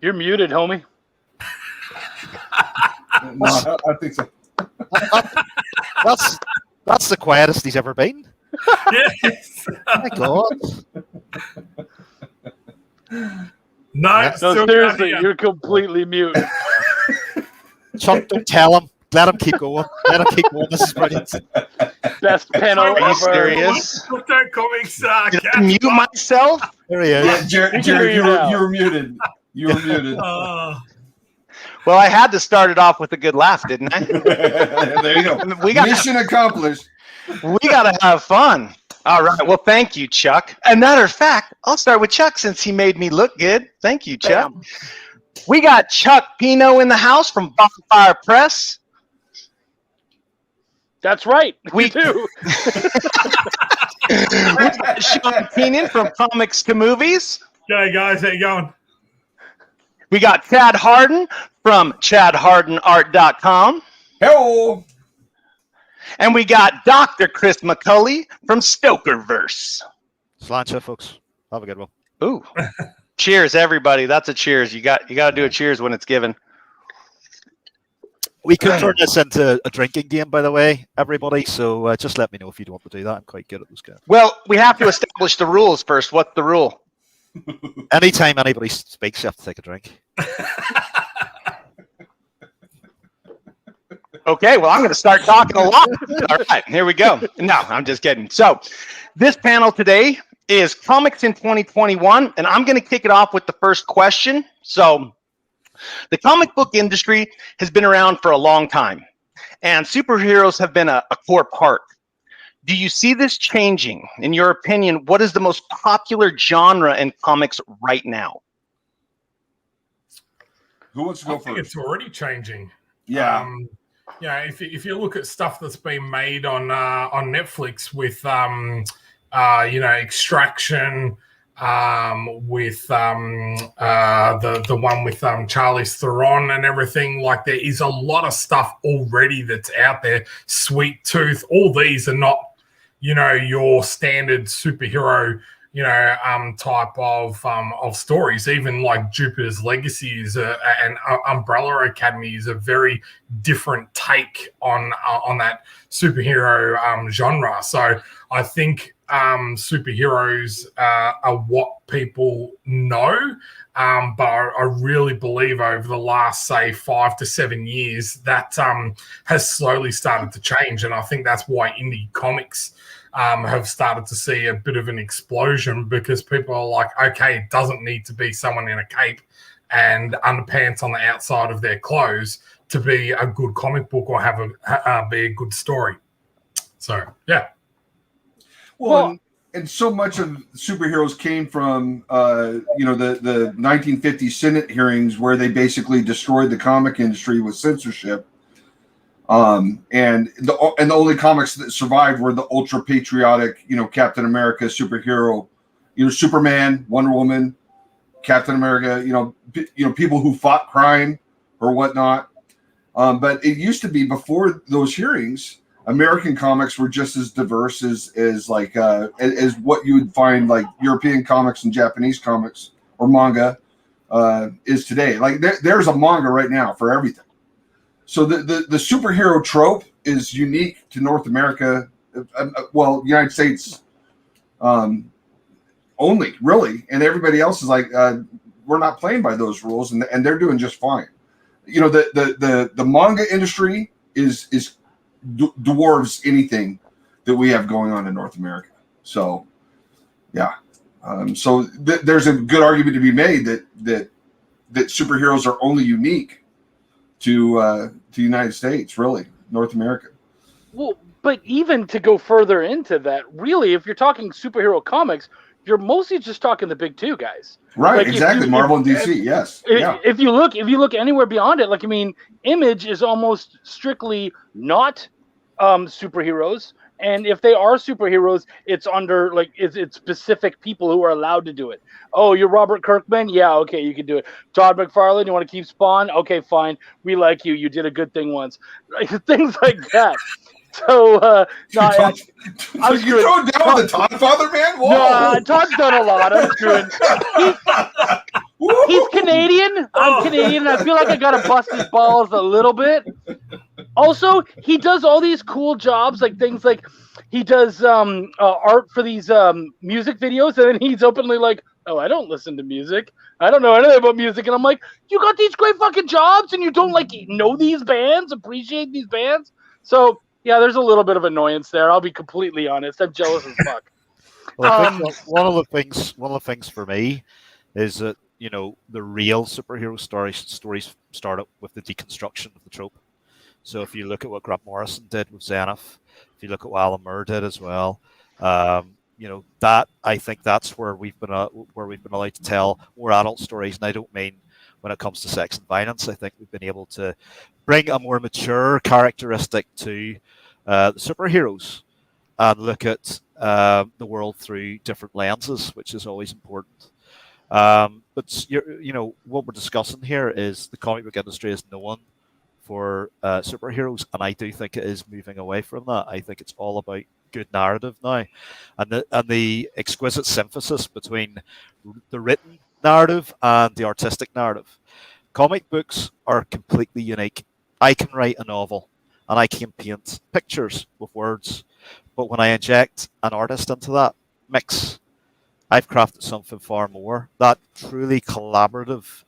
You're muted, homie. No, I think so. That's the quietest he's ever been. Yes. Oh my God. No, seriously, you're completely mute. Chuck, don't tell him. Let him keep going. Let him keep going. This is brilliant. Best Pineau ever. Serious? Comics. Did I mute myself? There he is. Yeah, Jared, you were muted. You were muted. Well, I had to start it off with a good laugh, didn't I? There you go. Mission accomplished. We got to have fun. All right. Well, thank you, Chuck. And matter of fact, I'll start with Chuck since he made me look good. Thank you, Chuck. Bam. We got Chuck Pineau in the house from Bonfire Press. That's right. We do. We got Shaun Keenan from Comics to Movies. G'day, guys. How you going? We got Chad Hardin from ChadHardinArt.com. Hello. And we got Dr. Chris McAuley from Stokerverse. Slancha, folks. Have a good one. Ooh. Cheers, everybody. That's a cheers. You got to do a cheers when it's given. We could turn this into a drinking game, by the way, everybody. So just let me know if you'd want to do that. I'm quite good at this game. Well, we have to establish the rules first. What's the rule? Anytime anybody speaks, you have to take a drink. Okay, well, I'm going to start talking a lot. All right, here we go. No, I'm just kidding. So this panel today is Comics in 2021, and I'm going to kick it off with the first question. So the comic book industry has been around for a long time, and superheroes have been a core part. Do you see this changing? In your opinion, what is the most popular genre in comics right now? Who wants to go I think first? it's already changing. Yeah. If you look at stuff that's been made on Netflix with Extraction, with the one with Charlize Theron and everything, like there is a lot of stuff already that's out there. Sweet Tooth, all these are not, your standard superhero, type of stories. Even like Jupiter's Legacy is and Umbrella Academy is a very different take on that superhero genre. So I think superheroes are what people know, but I really believe over the last, say, 5 to 7 years that has slowly started to change, and I think that's why indie comics have started to see a bit of an explosion, because people are like, okay, it doesn't need to be someone in a cape and underpants on the outside of their clothes to be a good comic book or be a good story. So, yeah. Well, and so much of superheroes came from, the 1950 Senate hearings where they basically destroyed the comic industry with censorship. And the only comics that survived were the ultra patriotic, Captain America superhero, Superman, Wonder Woman, Captain America, people who fought crime or whatnot. But it used to be, before those hearings, American comics were just as diverse as what you would find like European comics and Japanese comics or manga is today. Like there's a manga right now for everything. So the superhero trope is unique to North America, United States only, really, and everybody else is like, we're not playing by those rules, and they're doing just fine. The manga industry is dwarves anything that we have going on in North America. So, yeah, there's a good argument to be made that superheroes are only unique to the United States, really, North America. Well, but even to go further into that, really, if you're talking superhero comics, you're mostly just talking the big two guys. Right, like exactly. Marvel and DC, yes. If you look anywhere beyond it, like, I mean, Image is almost strictly not superheroes. And if they are superheroes, it's under it's specific people who are allowed to do it. Oh, you're Robert Kirkman? Yeah, okay, you can do it. Todd McFarlane, you want to keep Spawn? Okay, fine. We like you. You did a good thing once. Things like that. So, I was you throwing down with the Todd father, man? Whoa. No, Todd's done a lot. I'm doing. He's Canadian. I'm Canadian. I feel like I gotta bust his balls a little bit. Also, he does all these cool jobs, like things like he does art for these music videos, and then he's openly like, "Oh, I don't listen to music. I don't know anything about music." And I'm like, "You got these great fucking jobs, and you don't like know these bands, appreciate these bands." So yeah, there's a little bit of annoyance there. I'll be completely honest. I'm jealous as fuck. Well, I think one of the things for me is that the real superhero stories start with the deconstruction of the trope. So if you look at what Grant Morrison did with Zenith, if you look at what Alan Moore did as well, that I think that's where we've been allowed to tell more adult stories. And I don't mean when it comes to sex and violence. I think we've been able to bring a more mature characteristic to the superheroes and look at the world through different lenses, which is always important. But what we're discussing here is the comic book industry is known for superheroes, and I do think it is moving away from that. I think it's all about good narrative now, and the exquisite synthesis between the written narrative and the artistic narrative. Comic books are completely unique. I can write a novel and I can paint pictures with words, but when I inject an artist into that mix, I've crafted something far more. That truly collaborative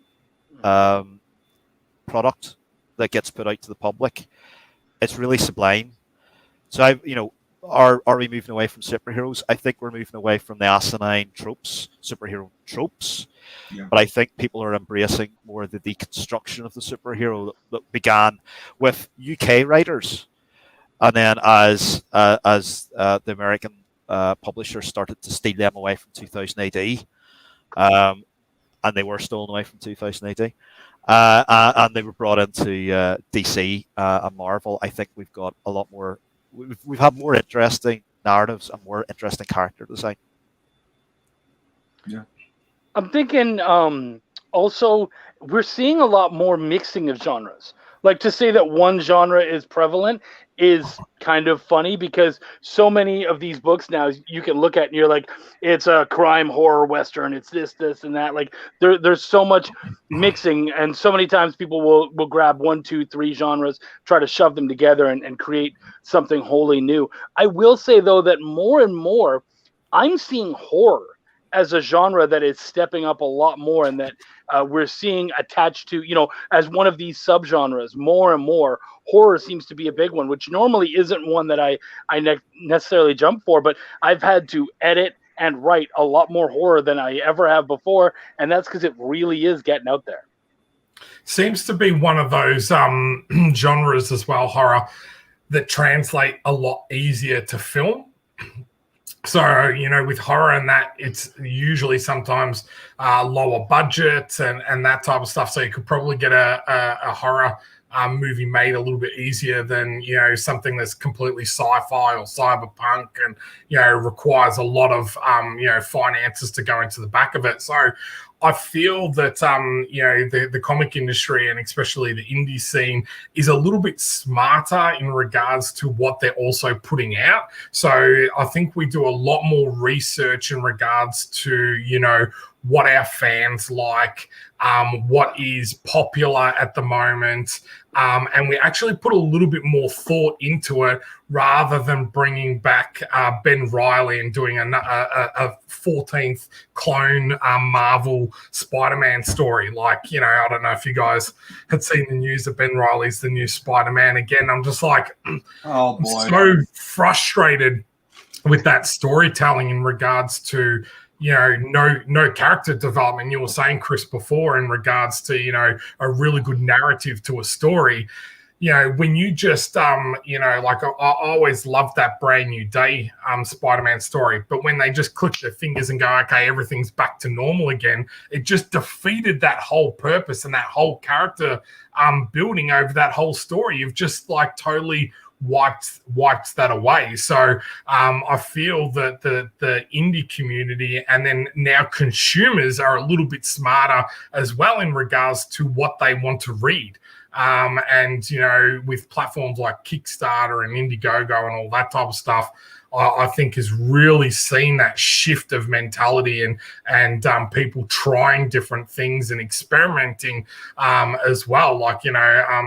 product that gets put out to the public, it's really sublime. So are we moving away from superheroes? I think we're moving away from the asinine tropes, superhero tropes. Yeah. But I think people are embracing more the deconstruction of the superhero that began with UK writers, and then as the American publishers started to steal them away from 2000 AD, and they were stolen away from 2000 AD. And they were brought into DC and Marvel. I think we've got a lot more. We've had more interesting narratives and more interesting character design. Yeah, I'm thinking. Also, we're seeing a lot more mixing of genres. Like, to say that one genre is prevalent is kind of funny, because so many of these books now you can look at and you're like, it's a crime horror western, it's this and that. Like, there's so much mixing, and so many times people will grab 1, 2, 3 genres, try to shove them together and create something wholly new. I will say, though, that more and more I'm seeing horror as a genre that is stepping up a lot more, and that we're seeing attached to, as one of these subgenres more and more. Horror seems to be a big one, which normally isn't one that I necessarily jump for, but I've had to edit and write a lot more horror than I ever have before, and that's because it really is getting out there. Seems to be one of those genres as well, horror, that translate a lot easier to film. So, with horror and that, it's usually sometimes lower budget and that type of stuff. So you could probably get a horror movie made a little bit easier than, something that's completely sci-fi or cyberpunk and, requires a lot of, finances to go into the back of it. So I feel that, the comic industry, and especially the indie scene, is a little bit smarter in regards to what they're also putting out. So I think we do a lot more research in regards to, what our fans like, what is popular at the moment, and we actually put a little bit more thought into it, rather than bringing back Ben Reilly and doing a 14th clone Marvel Spider-Man story. Like, I don't know if you guys had seen the news that Ben Reilly's the new Spider-Man again. I'm just like, oh boy, I'm so frustrated with that storytelling in regards to, no character development. You were saying, Chris, before, in regards to, a really good narrative to a story. When you just, like I always loved that Brand New Day Spider-Man story, but when they just click their fingers and go, okay, everything's back to normal again, it just defeated that whole purpose and that whole character building over that whole story. You've just like totally wiped that away. So I feel that the indie community, and then now consumers, are a little bit smarter as well in regards to what they want to read. And, with platforms like Kickstarter and Indiegogo and all that type of stuff, I think has really seen that shift of mentality and people trying different things and experimenting as well. Like,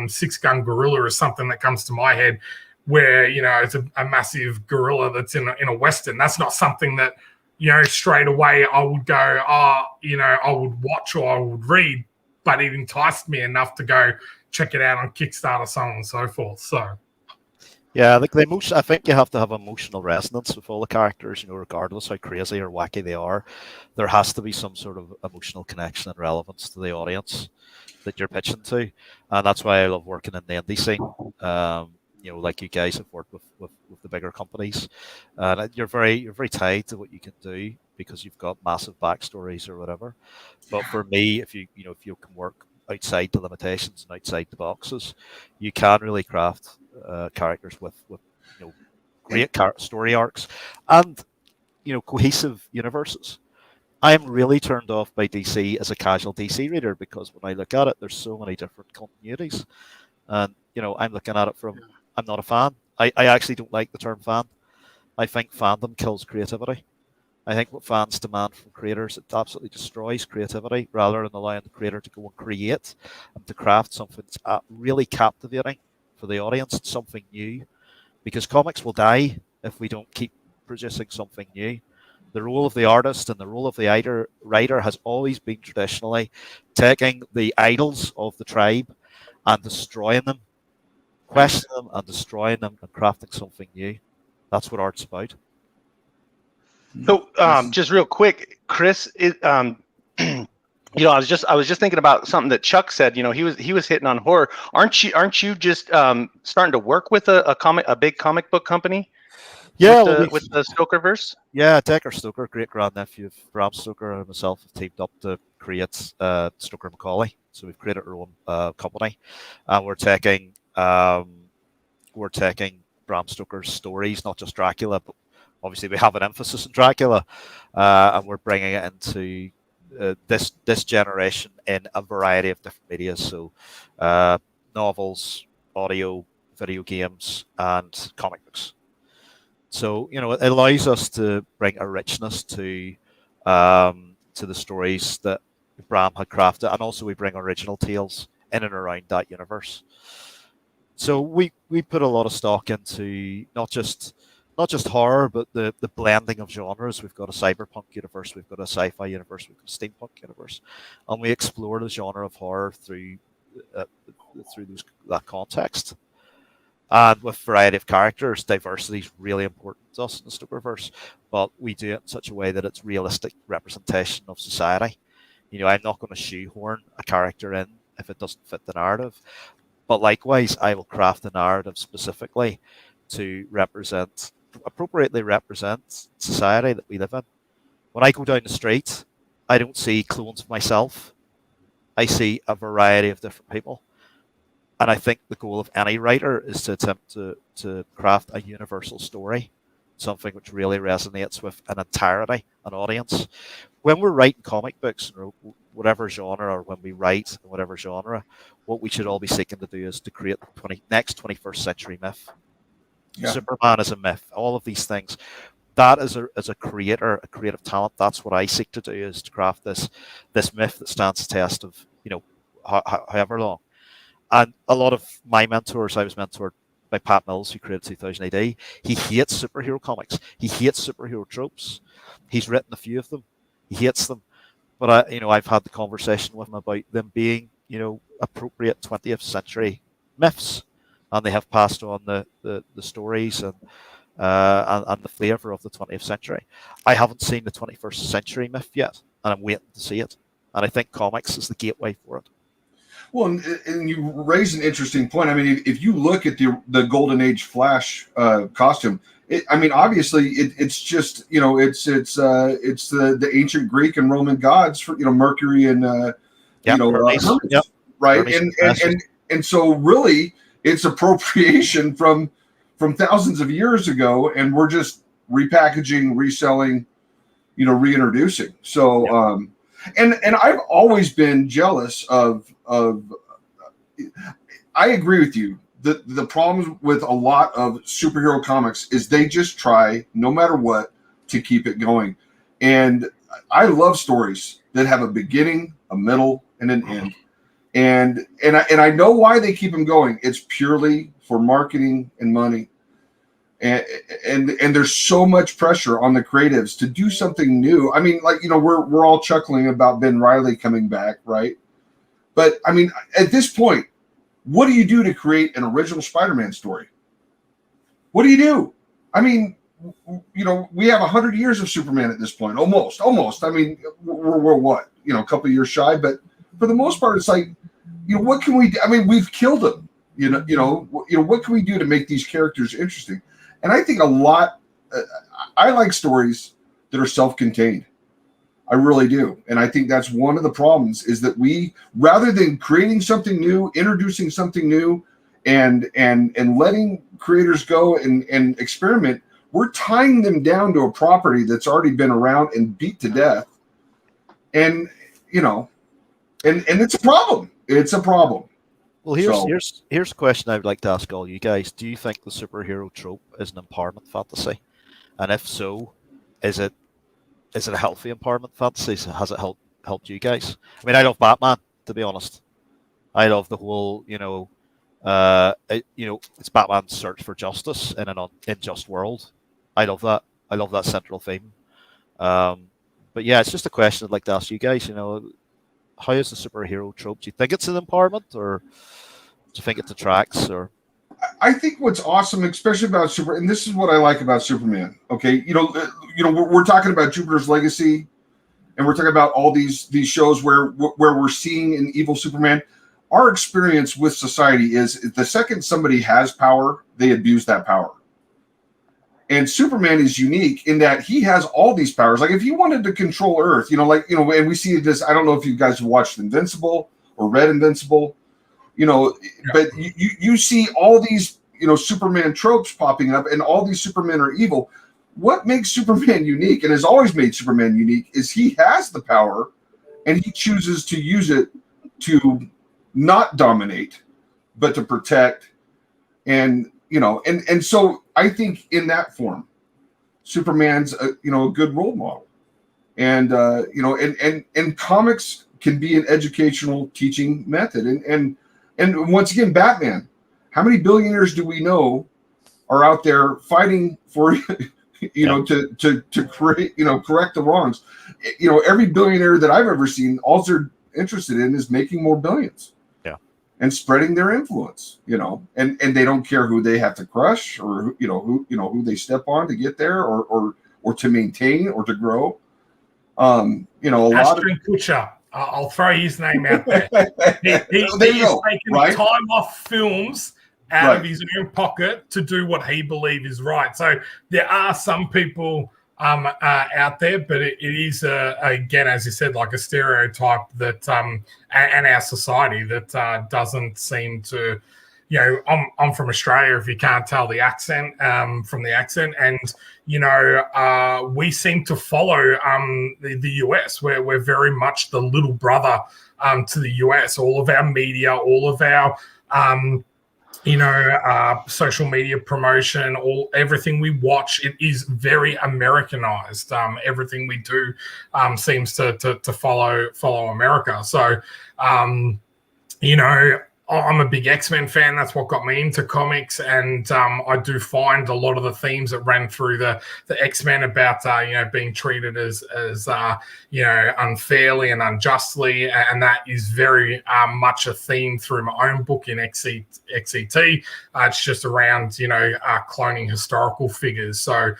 Six Gun Gorilla is something that comes to my head where, it's a massive gorilla that's in a Western. That's not something that, straight away I would go, I would watch or I would read, but it enticed me enough to go check it out on Kickstarter, so on and so forth. So. Yeah, I think you have to have emotional resonance with all the characters, regardless how crazy or wacky they are. There has to be some sort of emotional connection and relevance to the audience that you're pitching to, and that's why I love working in the indie scene. Like you guys have worked with the bigger companies, and you're very tied to what you can do because you've got massive backstories or whatever. But for me, if you can work outside the limitations and outside the boxes, you can really craft characters with great story arcs and cohesive universes. I'm really turned off by DC as a casual DC reader because when I look at it, there's so many different continuities, and I'm looking at it from I'm not a fan. I actually don't like the term fan. I think fandom kills creativity. I think what fans demand from creators, it absolutely destroys creativity rather than allowing the creator to go and create and to craft something that's really captivating for the audience, something new. Because comics will die if we don't keep producing something new. The role of the artist and the role of the writer has always been traditionally taking the idols of the tribe and destroying them, questioning them and destroying them and crafting something new. That's what art's about. So, just real quick, Chris, I was just thinking about something that Chuck said. He was hitting on horror. Aren't you just starting to work with a big comic book company? Yeah, with the Stokerverse. Yeah, Decker Stoker, great grandnephew of Bram Stoker, and myself have teamed up to create Stoker McAuley. So we've created our own company, and we're taking Bram Stoker's stories, not just Dracula, but obviously we have an emphasis on Dracula, and we're bringing it into this generation in a variety of different media. So novels, audio, video games, and comic books. So it allows us to bring a richness to the stories that Bram had crafted, and also we bring original tales in and around that universe. So we put a lot of stock into not just horror, but the blending of genres. We've got a cyberpunk universe, we've got a sci-fi universe, we've got a steampunk universe, and we explore the genre of horror through that context. And with variety of characters, diversity is really important to us in the Stokerverse, but we do it in such a way that it's realistic representation of society. I'm not going to shoehorn a character in if it doesn't fit the narrative, but likewise, I will craft the narrative specifically to appropriately represent society that we live in. When I go down the street, I don't see clones of myself. I see a variety of different people. And I think the goal of any writer is to attempt to craft a universal story, something which really resonates with an entirety, an audience. When we're writing comic books, or whatever genre, or when we write in whatever genre, what we should all be seeking to do is to create the next 21st century myth. Yeah. Superman is a myth. All of these things. That as a creator, a creative talent, that's what I seek to do, is to craft this myth that stands the test of however long. And a lot of my mentors, I was mentored by Pat Mills, who created 2000 AD. He hates superhero comics. He hates superhero tropes. He's written a few of them. He hates them. But I've had the conversation with him about them being, appropriate 20th century myths, and they have passed on the stories and the flavour of the 20th century. I haven't seen the 21st century myth yet, and I'm waiting to see it. And I think comics is the gateway for it. Well, and you raise an interesting point. I mean, if you look at the Golden Age Flash costume, obviously it's just it's the ancient Greek and Roman gods for Mercury and Hermes, yep. Right, Hermes and so really it's appropriation from thousands of years ago, and we're just repackaging, reselling, reintroducing. So. Yep. And I've always been jealous of I agree with you. The problem with a lot of superhero comics is they just try, no matter what, to keep it going. And I love stories that have a beginning, a middle, and an end. And I know why they keep them going. It's purely for marketing and money. And there's so much pressure on the creatives to do something new. I mean, like, we're all chuckling about Ben Reilly coming back, right? But I mean, at this point, what do you do to create an original Spider-Man story? What do you do? I mean, we have 100 years of Superman at this point, almost. I mean, we're what, a couple of years shy, but for the most part, it's like, what can we do? I mean, we've killed them. What can we do to make these characters interesting? And I think a lot. I like stories that are self-contained. I really do. And I think that's one of the problems, is that we, rather than creating something new, introducing something new, and letting creators go and experiment, we're tying them down to a property that's already been around and beat to death. And, and it's a problem. It's a problem. Well, here's a question I would like to ask all you guys. Do you think the superhero trope is an empowerment fantasy? And if so, is it a healthy empowerment fantasy? So has it helped you guys? I mean, I love Batman, to be honest. I love the whole, it's Batman's search for justice in an unjust world. I love that. I love that central theme. But yeah, it's just a question I'd like to ask you guys. How is the superhero trope? Do you think it's an empowerment, or do you think it detracts? Or I think what's awesome, especially about and this is what I like about Superman. Okay, we're talking about Jupiter's Legacy, and we're talking about all these shows where we're seeing an evil Superman. Our experience with society is the second somebody has power, they abuse that power. And Superman is unique in that he has all these powers. Like if he wanted to control Earth, and we see this. I don't know if you guys have watched Invincible or read Invincible. But you see all these, Superman tropes popping up, and all these Supermen are evil. What makes Superman unique, and has always made Superman unique, is he has the power, and he chooses to use it to not dominate, but to protect. And so I think in that form, Superman's a good role model, and and comics can be an educational teaching method, and once again, Batman. How many billionaires do we know are out there fighting for, to create, correct the wrongs? Every billionaire that I've ever seen, all they're interested in is making more billions. Yeah. And spreading their influence, and they don't care who they have to crush, or who they step on to get there, or to maintain, or to grow. A lot of Kutcher. I'll throw his name out there. He is taking time off films out of his own pocket to do what he believes is right. So there are some people out there, but it is, again, as you said, like a stereotype that and our society that doesn't seem to, I'm from Australia, if you can't tell the accent from the accent, and we seem to follow the US. We're very much the little brother to the US. All of our media, all of our social media promotion, everything we watch, it is very Americanized. Everything we do seems to follow America. So, I'm a big X-Men fan. That's what got me into comics, and I do find a lot of the themes that ran through the X-Men about being treated as unfairly and unjustly, and that is very much a theme through my own book in XET. It's just around cloning historical figures. So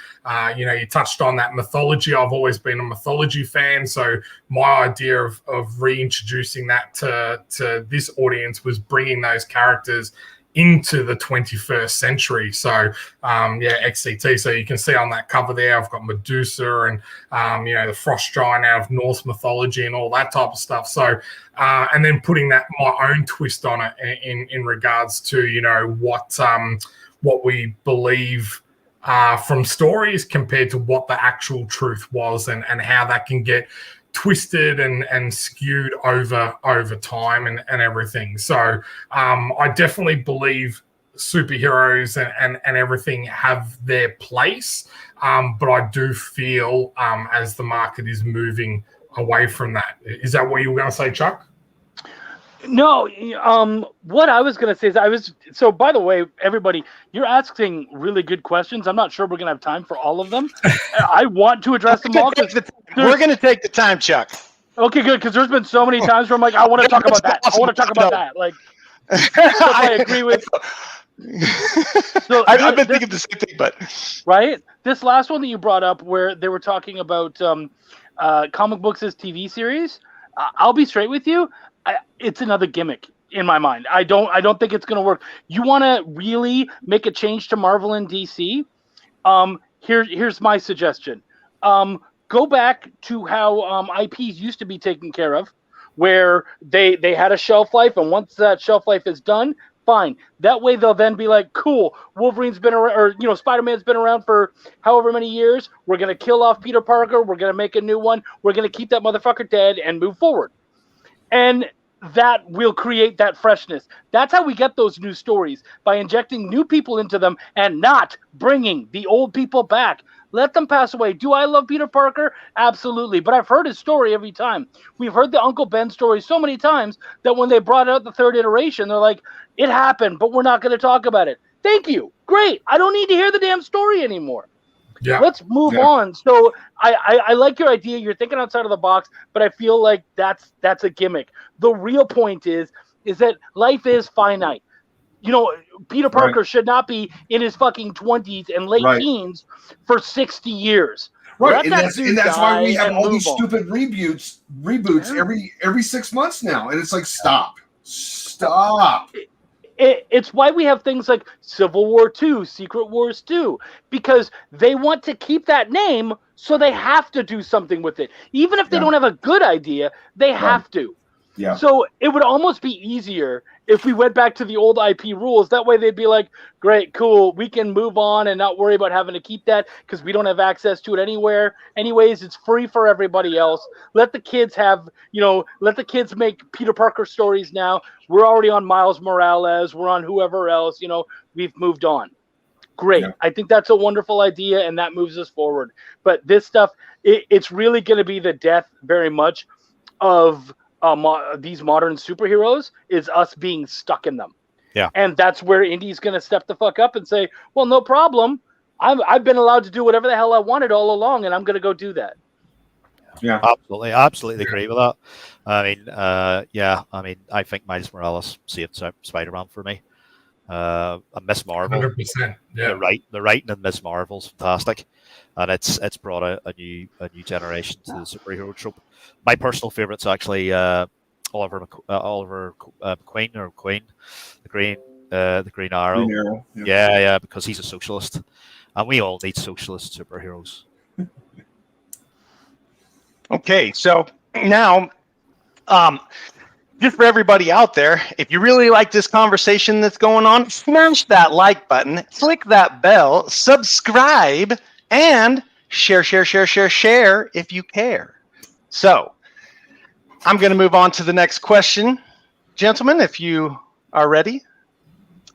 you touched on that mythology. I've always been a mythology fan, so my idea of reintroducing that to this audience was bringing those characters into the 21st century. So XCT. So you can see on that cover there, I've got Medusa and the frost giant out of Norse mythology and all that type of stuff. So and then putting that my own twist on it in regards to what we believe from stories compared to what the actual truth was, and how that can get twisted and skewed over time and everything. So I definitely believe superheroes and everything have their place, but I do feel as the market is moving away from that. Is that what you were going to say, Chuck? No, what I was going to say is so by the way, everybody, you're asking really good questions. I'm not sure we're going to have time for all of them. I want to address them all. We're going to take the time, Chuck. Okay, good, because there's been so many times where I'm like, I want to talk about that. I want to talk about that. Like, I agree with. So I've been thinking the same thing, but right, this last one that you brought up, where they were talking about comic books as TV series, I'll be straight with you. It's another gimmick in my mind. I don't think it's going to work. You want to really make a change to Marvel and DC? Here's my suggestion. Go back to how IPs used to be taken care of, where they had a shelf life, and once that shelf life is done, fine. That way they'll then be like, cool, Wolverine's been around, or Spider-Man's been around for however many years. We're gonna kill off Peter Parker. We're gonna make a new one. We're gonna keep that motherfucker dead and move forward. And that will create that freshness. That's how we get those new stories, by injecting new people into them and not bringing the old people back. Let them pass away. Do I love Peter Parker? Absolutely. But I've heard his story every time. We've heard the Uncle Ben story so many times that when they brought out the third iteration, they're like, it happened, but we're not going to talk about it. Thank you. Great. I don't need to hear the damn story anymore. Yeah. Let's move on. So I like your idea. You're thinking outside of the box, but I feel like that's a gimmick. The real point is that life is finite. Peter Parker should not be in his fucking 20s and late teens for 60 years. Right, and that's why we have all these stupid reboots every 6 months now, and it's like, stop. It's why we have things like Civil War II, Secret Wars 2, because they want to keep that name, so they have to do something with it. Even if they don't have a good idea, they have to. Yeah. So it would almost be easier if we went back to the old IP rules. That way they'd be like, great, cool, we can move on and not worry about having to keep that because we don't have access to it anywhere. Anyways, it's free for everybody else. Let the kids make Peter Parker stories now. We're already on Miles Morales. We're on whoever else, we've moved on. Great. Yeah. I think that's a wonderful idea, and that moves us forward. But this stuff, it's really going to be the death very much of these modern superheroes, is us being stuck in them. Yeah. And that's where indie's going to step the fuck up and say, well, no problem. I've been allowed to do whatever the hell I wanted all along, and I'm going to go do that. Yeah. Absolutely agree with that. I think Miles Morales saved Spider-Man for me. And Miss Marvel. 100%. Yeah. The writing in Miss Marvel's fantastic. And it's brought a new generation to the superhero trope. My personal favorite's actually Oliver McQueen, the Green Arrow. Green Arrow. Yeah, because he's a socialist, and we all need socialist superheroes. Okay, so now, just for everybody out there, if you really like this conversation that's going on, smash that like button, click that bell, subscribe, and share if you care. So I'm going to move on to the next question, gentlemen, if you are ready.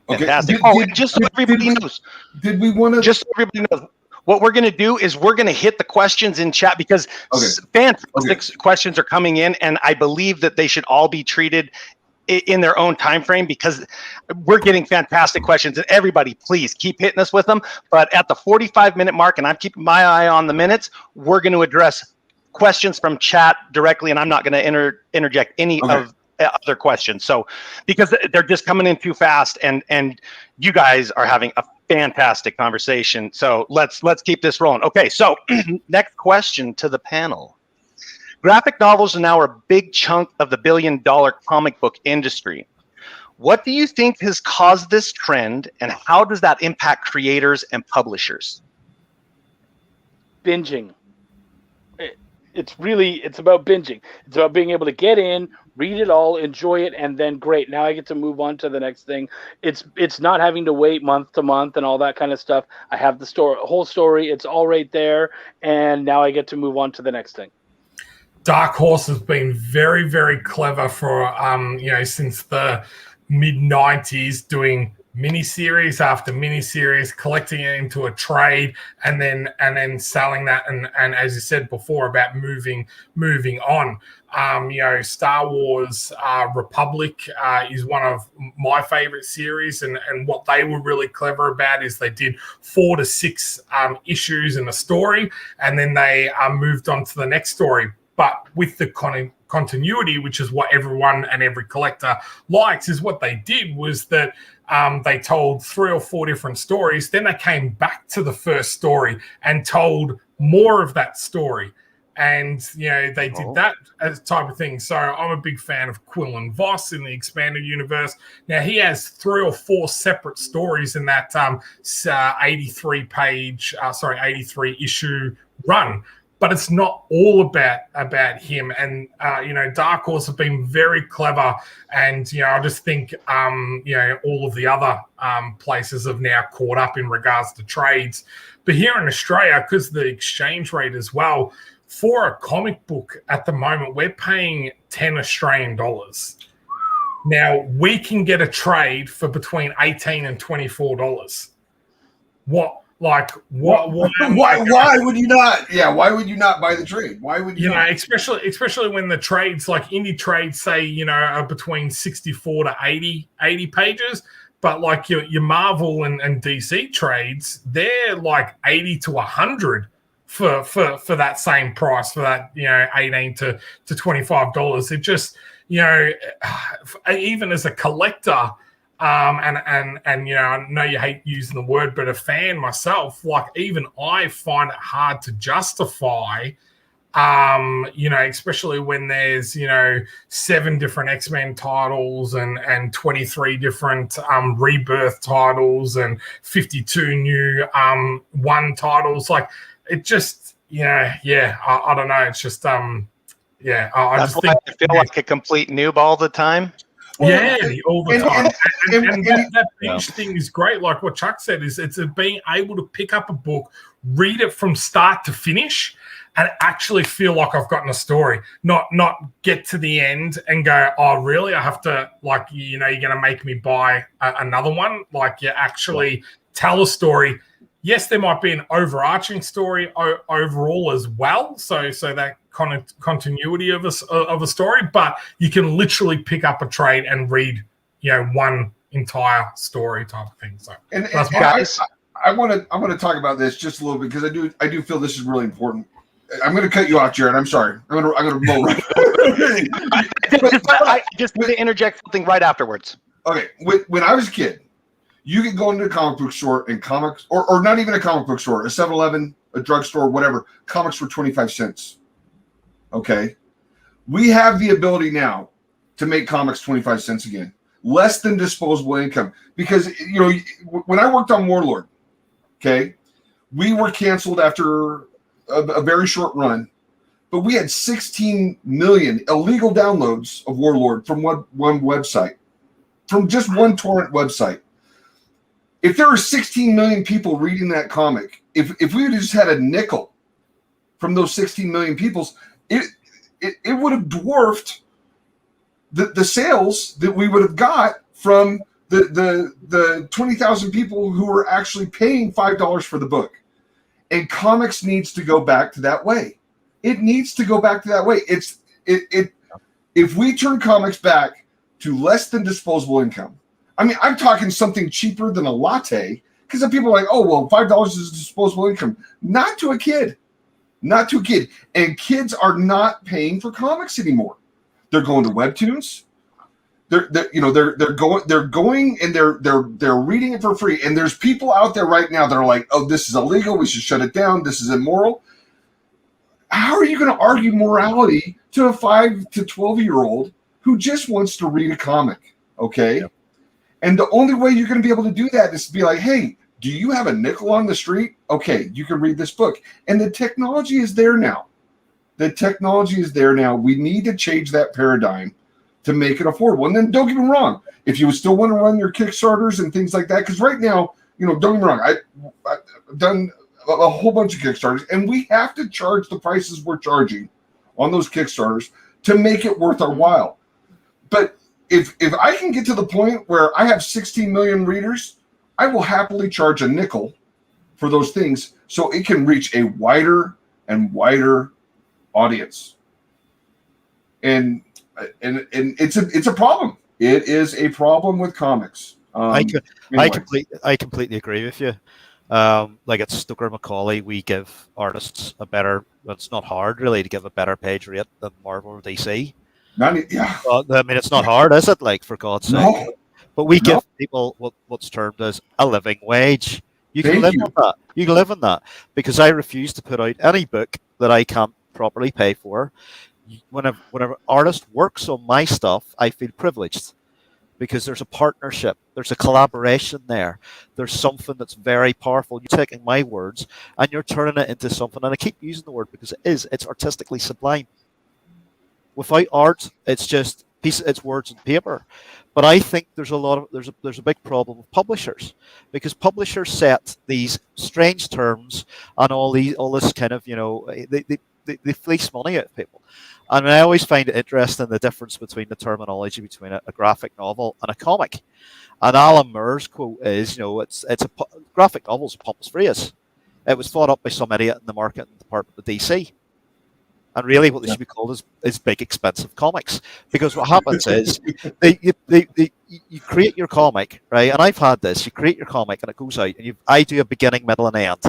Okay. Just so everybody knows. Did we want to? Just so everybody knows. What we're going to do is we're going to hit the questions in chat, because fantastic questions are coming in, and I believe that they should all be treated in their own time frame, because we're getting fantastic questions, and everybody, please keep hitting us with them. But at the 45-minute mark, and I'm keeping my eye on the minutes, we're going to address questions from chat directly, and I'm not going to interject any of other questions. So, because they're just coming in too fast, and you guys are having a fantastic conversation. So let's keep this rolling. Okay, so next question to the panel. Graphic novels are now a big chunk of the billion-dollar comic book industry. What do you think has caused this trend, and how does that impact creators and publishers? Binging. It's about binging. It's about being able to get in, read it all, enjoy it, and then great, now I get to move on to the next thing. It's not having to wait month to month and all that kind of stuff. I have the whole story. It's all right there, and now I get to move on to the next thing. Dark Horse has been very, very clever for since the mid 90s, doing miniseries after miniseries, collecting it into a trade, and then selling that, and as you said before about moving on. Star Wars Republic is one of my favorite series, and what they were really clever about is they did 4 to 6 issues in a story, and then they moved on to the next story. But with the continuity, which is what everyone and every collector likes, is what they did was that they told 3 or 4 different stories. Then they came back to the first story and told more of that story. And, they did that as type of thing. So I'm a big fan of Quillen Voss in the expanded universe. Now, he has 3 or 4 separate stories in that 83 issue run. But it's not all about him. And, Dark Horse have been very clever. And, I just think, all of the other places have now caught up in regards to trades. But here in Australia, because the exchange rate as well, for a comic book at the moment, we're paying 10 Australian dollars. Now, we can get a trade for between $18 and $24. Why would you not? Yeah, why would you not buy the trade? Why would you? Especially when the trades, like indie trades, say are between 64 to 80 pages, but like your Marvel and DC trades, they're like 80 to 100 for that same price, for that $18 to $25. It just even as a collector. And I know you hate using the word, but a fan myself, like even I find it hard to justify, especially when there's, 7 different X-Men titles and 23 different Rebirth titles and 52 new One titles. Like it just, I don't know. It's just, I That's just why think I feel like a complete noob all the time. All the time. And that binge thing is great. Like what Chuck said, is it's being able to pick up a book, read it from start to finish, and actually feel like I've gotten a story. Not get to the end and go, oh, really? I have to, like, you're going to make me buy another one? Like, you actually tell a story. Yes, there might be an overarching story overall as well. So that kind of continuity of a story, but you can literally pick up a trade and read, one entire story type of thing. So I want to talk about this just a little bit because I do feel this is really important. I'm going to cut you off, Jared. I'm sorry. I'm going to blow right. I just need to interject something right afterwards. Okay, when I was a kid, you could go into a comic book store and comics, or not even a comic book store, a 7-Eleven, a drugstore, whatever. Comics were 25 cents. Okay, we have the ability now to make comics 25 cents again, less than disposable income. Because when I worked on Warlord, okay, we were canceled after a very short run, but we had 16 million illegal downloads of Warlord from one website, from just one torrent website. If there were 16 million people reading that comic, if we had just had a nickel from those 16 million people, it would have dwarfed the sales that we would have got from the 20,000 people who were actually paying $5 for the book. And comics needs to go back to that way. It needs to go back to that way. If we turn comics back to less than disposable income, I mean, I'm talking something cheaper than a latte, because some people are like, oh, well, $5 is disposable income. Not to a kid. Not to a kid. And kids are not paying for comics anymore. They're going to webtoons. They're going and they're reading it for free. And there's people out there right now that are like, oh, this is illegal. We should shut it down. This is immoral. How are you going to argue morality to a 5 to 12-year-old who just wants to read a comic? Okay. Yep. And the only way you're going to be able to do that is to be like, hey, do you have a nickel on the street? Okay, you can read this book. And the technology is there now. The technology is there now. We need to change that paradigm to make it affordable. And then don't get me wrong, if you still want to run your Kickstarters and things like that, because right now, don't get me wrong, I've done a whole bunch of Kickstarters, and we have to charge the prices we're charging on those Kickstarters to make it worth our while. But if I can get to the point where I have 16 million readers, I will happily charge a nickel for those things so it can reach a wider and wider audience. And it's a problem. It is a problem with comics. I completely agree with you. Like at Stoker McAuley, we give artists a better. It's not hard really to give a better page rate than Marvel or DC. I mean, it's not hard, is it? Like, for God's sake. No. But we give people what's termed as a living wage. You can live on that. You can live on that, because I refuse to put out any book that I can't properly pay for. Whenever artist works on my stuff, I feel privileged, because there's a partnership, there's a collaboration there, there's something that's very powerful. You're taking my words and you're turning it into something, and I keep using the word because it's artistically sublime. Without art, it's just it's words and paper. But I think there's a big problem with publishers, because publishers set these strange terms and all this kind of, they fleece money out of people. And I always find it interesting, the difference between the terminology between a graphic novel and a comic. And Alan Moore's quote is, it's a graphic novel is a pompous phrase. It was thought up by some idiot in the marketing department of DC. And really what they should be called is big, expensive comics. Because what happens is you create your comic, right? And I've had this. You create your comic and it goes out. And I do a beginning, middle, and end.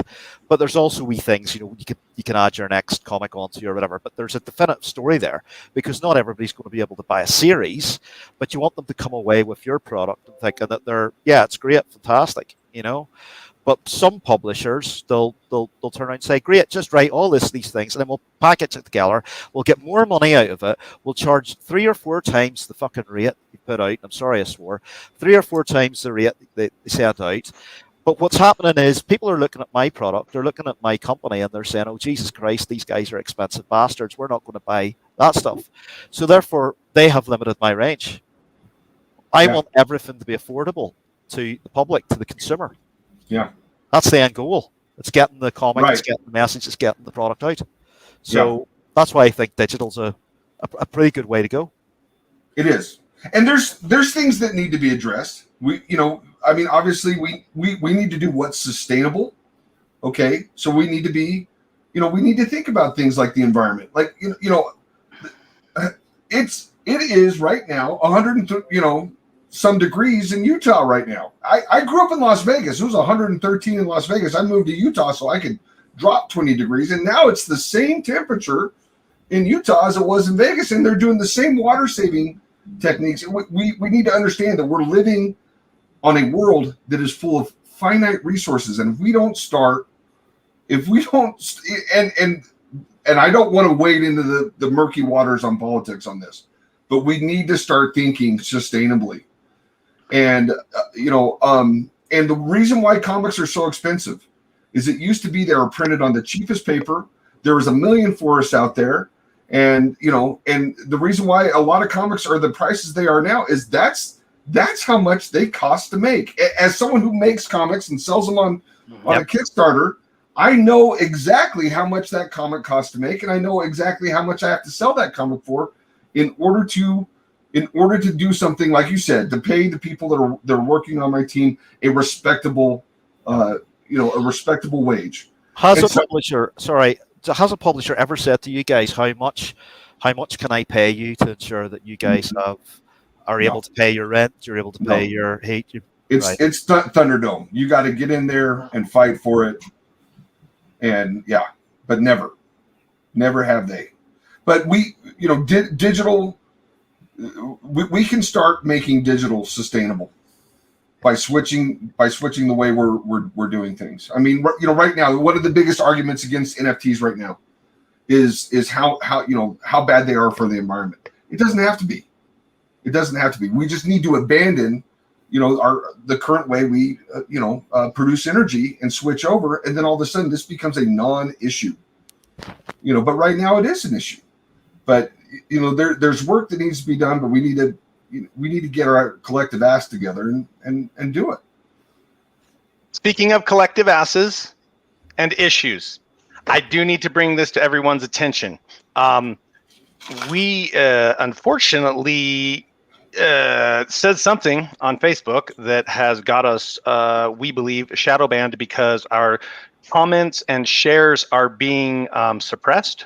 But there's also wee things, you can add your next comic onto or whatever. But there's a definitive story there, because not everybody's going to be able to buy a series. But you want them to come away with your product and thinking that it's great, fantastic, But some publishers, they'll turn around and say, great, just write all these things, and then we'll package it together. We'll get more money out of it. We'll charge 3 or 4 times the fucking rate you put out. I'm sorry I swore. 3 or 4 times the rate they sent out. But what's happening is people are looking at my product, they're looking at my company, and they're saying, oh, Jesus Christ, these guys are expensive bastards. We're not going to buy that stuff. So therefore, they have limited my range. I want everything to be affordable to the public, to the consumer. Yeah. That's the end goal. It's getting the comic, it's getting the message, it's getting the product out. So that's why I think digital's a pretty good way to go. It is. And there's things that need to be addressed. Obviously we need to do what's sustainable. Okay. So we need to be, we need to think about things like the environment. Like, it is right now 100, some degrees in Utah right now. I grew up in Las Vegas. It was 113 in Las Vegas. I moved to Utah so I could drop 20 degrees. And now it's the same temperature in Utah as it was in Vegas. And they're doing the same water saving techniques. We need to understand that we're living on a world that is full of finite resources. And if we don't and I don't want to wade into the murky waters on politics on this, but we need to start thinking sustainably. And and the reason why comics are so expensive is it used to be they were printed on the cheapest paper. There was a million forests out there, and and the reason why a lot of comics are the prices they are now is that's how much they cost to make. As someone who makes comics and sells them on a Kickstarter, I know exactly how much that comic costs to make, and I know exactly how much I have to sell that comic for in order to do something, like you said, to pay the people that are working on my team a respectable wage. Has a publisher ever said to you guys, how much can I pay you to ensure that you guys are able to pay your rent, you're able to pay your heat? It's Thunderdome. You got to get in there and fight for it. And but never have they. But digital. We can start making digital sustainable by switching the way we're doing things. I mean, right now, one of the biggest arguments against NFTs right now is how bad they are for the environment. It doesn't have to be. It doesn't have to be. We just need to abandon the current way we produce energy and switch over, and then all of a sudden this becomes a non-issue. But right now it is an issue. But there's work that needs to be done, but we need to get our collective ass together and do it. Speaking of collective asses and issues, I do need to bring this to everyone's attention. we unfortunately said something on Facebook that has got us, we believe, shadow banned because our comments and shares are being suppressed.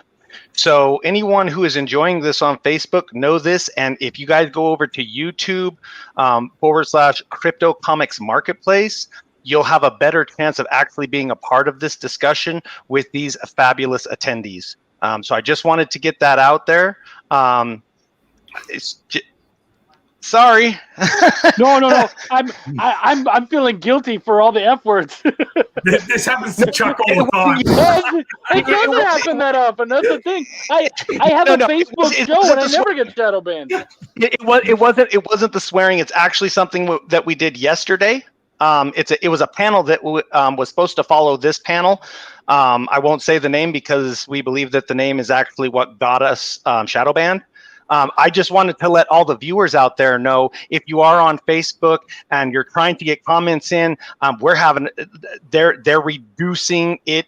So anyone who is enjoying this on Facebook, know this. And if you guys go over to YouTube /Crypto Comics Marketplace, you'll have a better chance of actually being a part of this discussion with these fabulous attendees. So I just wanted to get that out there. Sorry. No. I'm feeling guilty for all the F words. This happens to Chuck all the time. It doesn't happen that often. That's the thing. I have a Facebook show and I never get shadow banned. It wasn't the swearing. It's actually something that we did yesterday. It was a panel that was supposed to follow this panel. I won't say the name because we believe that the name is actually what got us shadow banned. I just wanted to let all the viewers out there know, if you are on Facebook and you're trying to get comments in, they're reducing it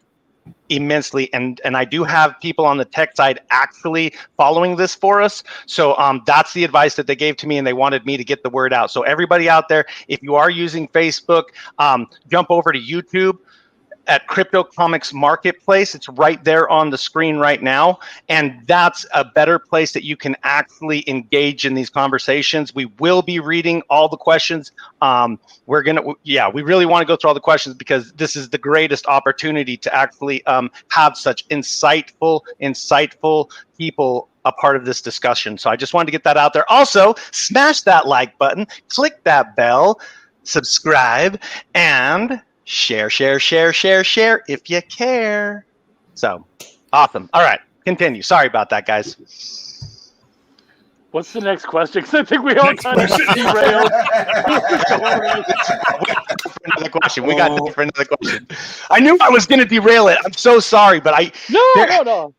immensely, and I do have people on the tech side actually following this for us. So that's the advice that they gave to me, and they wanted me to get the word out. So everybody out there, if you are using Facebook, jump over to YouTube at Crypto Comics Marketplace. It's right there on the screen right now, and that's a better place that you can actually engage in these conversations. We will be reading all the questions. We really want to go through all the questions because this is the greatest opportunity to actually have such insightful people a part of this discussion. So I just wanted to get that out there. Also, smash that like button, click that bell, subscribe, and share if you care. So awesome. All right, continue. Sorry about that, guys. What's the next question? Because I think we all kind of derailed. Another question. We got time for another question. I knew I was going to derail it. I'm so sorry, but No.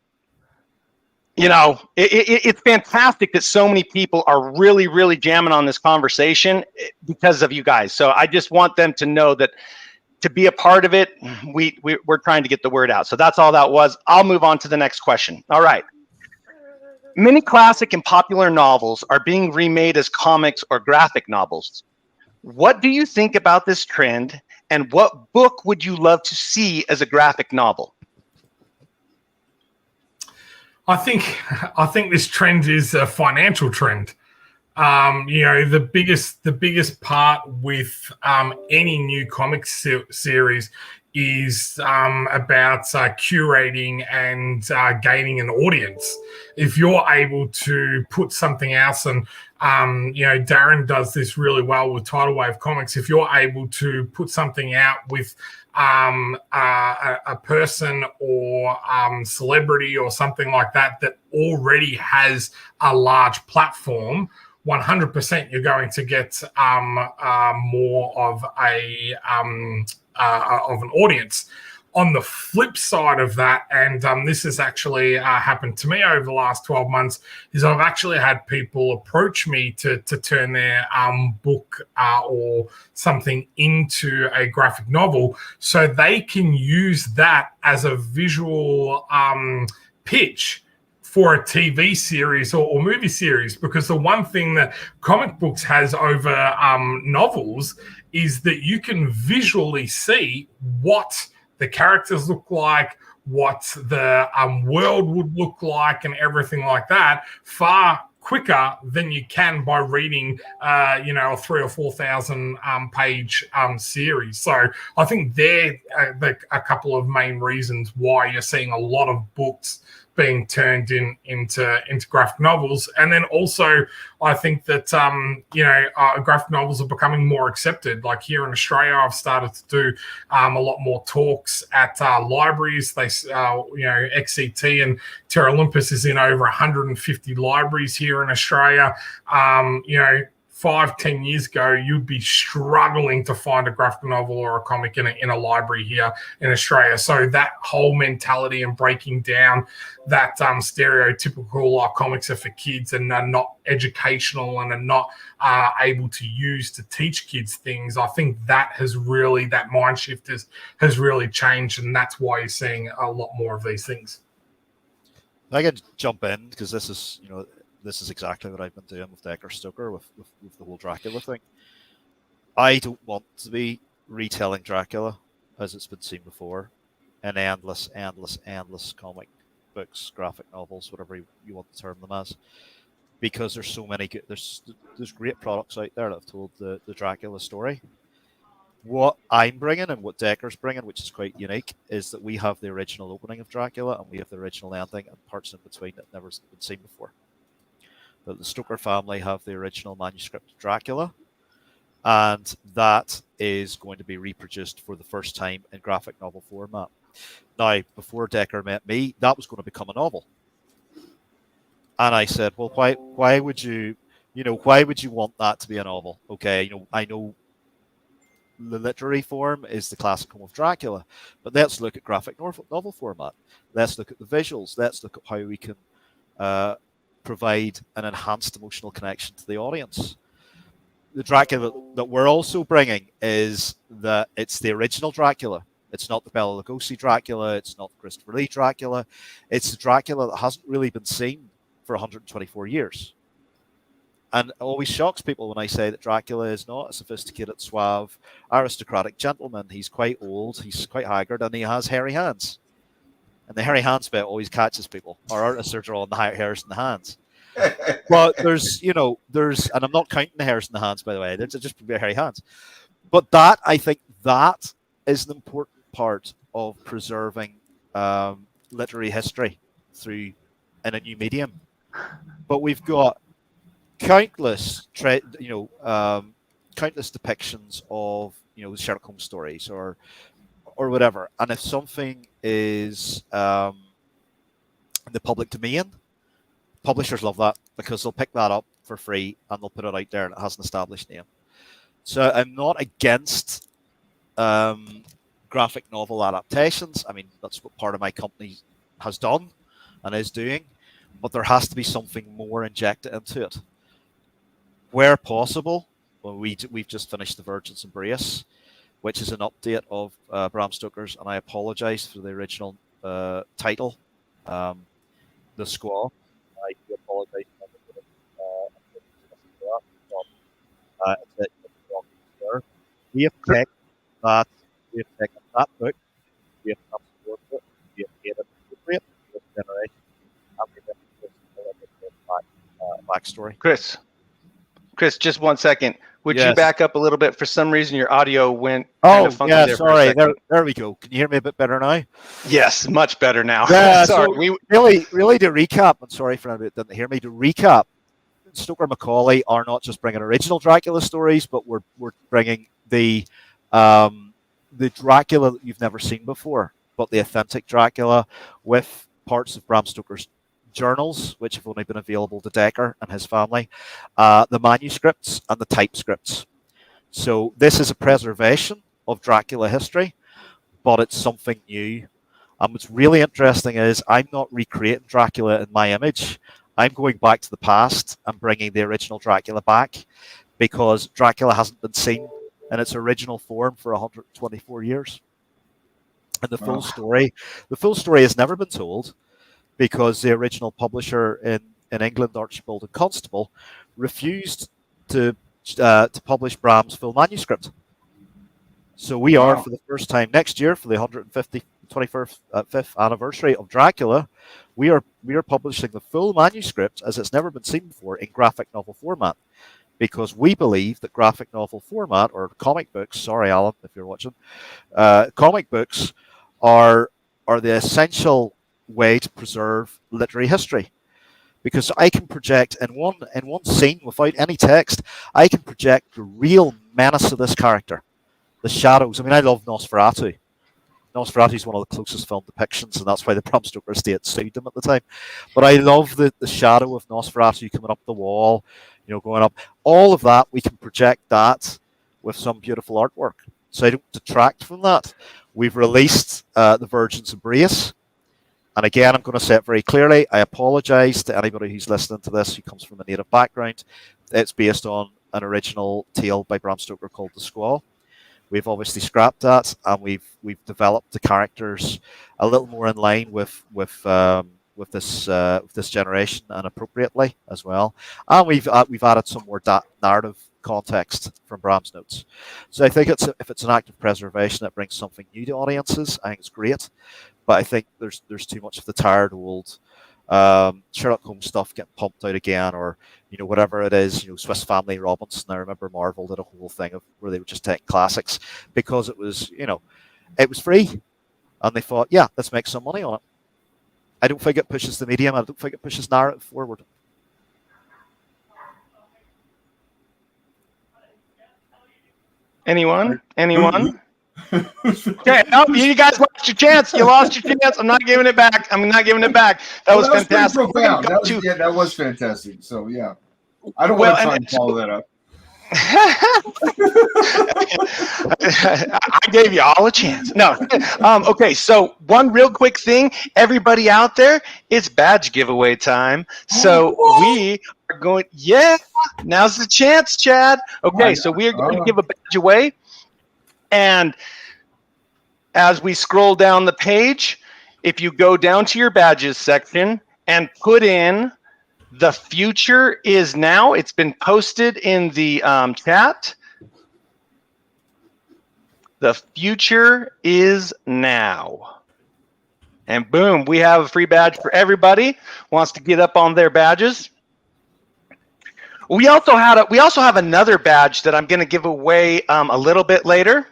You know, it's fantastic that so many people are really, really jamming on this conversation because of you guys. So I just want them to know that to be a part of it, we're trying to get the word out. So that's all that was. I'll move on to the next question. All right. Many classic and popular novels are being remade as comics or graphic novels. What do you think about this trend, and what book would you love to see as a graphic novel? I think this trend is a financial trend. The biggest part with any new comic series is about curating and gaining an audience. If you're able to put something else, and Darren does this really well with Tidal Wave Comics, if you're able to put something out with a person or celebrity or something like that already has a large platform, 100% you're going to get more of an audience. On the flip side of that, and this has actually happened to me over the last 12 months, is I've actually had people approach me to turn their book or something into a graphic novel so they can use that as a visual pitch for a TV series or movie series. Because the one thing that comic books has over novels is that you can visually see what the characters look like, what the world would look like, and everything like that, far quicker than you can by reading, a 3,000 or 4,000 page series. So I think they're a couple of main reasons why you're seeing a lot of books being turned into graphic novels. And then also, I think that graphic novels are becoming more accepted. Like here in Australia, I've started to do a lot more talks at libraries. They, XCT and Terra Olympus is in over 150 libraries here in Australia. 5-10 years ago, you'd be struggling to find a graphic novel or a comic in a library here in Australia. So that whole mentality and breaking down that stereotypical comics are for kids and are not educational and are not able to use to teach kids things, I think that mind shift has really changed, and that's why you're seeing a lot more of these things. I can jump in because this is exactly what I've been doing with Decker Stoker with the whole Dracula thing. I don't want to be retelling Dracula as it's been seen before in endless comic books, graphic novels, whatever you want to term them as, because there's so many good, there's great products out there that have told the Dracula story. What I'm bringing and what Decker's bringing, which is quite unique, is that we have the original opening of Dracula and we have the original ending and parts in between that never been seen before. But the Stoker family have the original manuscript of Dracula, and that is going to be reproduced for the first time in graphic novel format. Now, before Decker met me, that was going to become a novel. And I said, well, why would you want that to be a novel? Okay, I know the literary form is the classic home of Dracula, but let's look at graphic novel format. Let's look at the visuals. Let's look at how we can provide an enhanced emotional connection to the audience. The Dracula that we're also bringing is that it's the original Dracula. It's not the Bela Lugosi Dracula. It's not the Christopher Lee Dracula. It's the Dracula that hasn't really been seen for 124 years. And it always shocks people when I say that Dracula is not a sophisticated, suave, aristocratic gentleman. He's quite old, he's quite haggard, and he has hairy hands. And the hairy hands bit always catches people. Our artists are drawing the hairs in the hands. But there's, and I'm not counting the hairs in the hands, by the way. They're just hairy hands. But I think that is an important part of preserving literary history in a new medium. But we've got countless depictions of Sherlock Holmes stories or whatever, and if something is in the public domain, publishers love that because they'll pick that up for free and they'll put it out there and it has an established name. So I'm not against graphic novel adaptations. I mean, that's what part of my company has done and is doing, but there has to be something more injected into it. Where possible, well, we've just finished The Virgin's Embrace, which is an update of Bram Stoker's, and I apologise for the original title, The Squaw. I do apologise. We have taken that book, we have absorbed it, we have made it appropriate for this generation, and we've given backstory. Chris, just 1 second. Would you back up a little bit? For some reason, your audio went kind of funky there. Sorry. There we go. Can you hear me a bit better now? Yes, much better now. Yeah, sorry. So really to recap, I'm sorry for anyone that didn't hear me. To recap, Stoker McAuley are not just bringing original Dracula stories, but we're bringing the Dracula that you've never seen before, but the authentic Dracula with parts of Bram Stoker's journals, which have only been available to Decker and his family, the manuscripts and the typescripts. So this is a preservation of Dracula history, but it's something new. And what's really interesting is I'm not recreating Dracula in my image. I'm going back to the past and bringing the original Dracula back because Dracula hasn't been seen in its original form for 124 years. And the full story has never been told, because the original publisher in England, Archibald and Constable, refused to publish Bram's full manuscript. So we are, for the first time next year, for the 125th anniversary of Dracula, we are publishing the full manuscript as it's never been seen before in graphic novel format, because we believe that graphic novel format, or comic books, sorry Alan if you're watching, comic books are the essential way to preserve literary history, because I can project in one scene without any text, I can project the real menace of this character, the shadows. I mean, I love Nosferatu. Nosferatu is one of the closest film depictions, and that's why the Bram Stoker estate sued them at the time. But I love the shadow of Nosferatu coming up the wall, going up. All of that, we can project that with some beautiful artwork. So I don't detract from that. We've released The Virgin's Embrace. And again, I'm going to say it very clearly. I apologize to anybody who's listening to this who comes from a native background. It's based on an original tale by Bram Stoker called The Squaw. We've obviously scrapped that, and we've developed the characters a little more in line with with this generation, and appropriately as well. And we've added some more narrative context from Bram's notes. So I think if it's an act of preservation that brings something new to audiences, I think it's great. But I think there's too much of the tired old Sherlock Holmes stuff getting pumped out again, or whatever it is, Swiss Family Robinson. I remember Marvel did a whole thing where they would just take classics because it was free, and they thought, yeah, let's make some money on it. I don't think it pushes the medium. I don't think it pushes narrative forward. Anyone? Okay, no, you guys lost your chance. You lost your chance. I'm not giving it back. That was fantastic. Profound. That was fantastic. So yeah, I don't want to try and follow that up. I gave you all a chance. No. Okay, so one real quick thing. Everybody out there, it's badge giveaway time. So we are going, now's the chance, Chad. Okay, so we are going to give a badge away. And as we scroll down the page, if you go down to your badges section and put in "The future is now," it's been posted in the chat. The future is now. And boom, we have a free badge for everybody who wants to get up on their badges. We also have another badge that I'm going to give away a little bit later.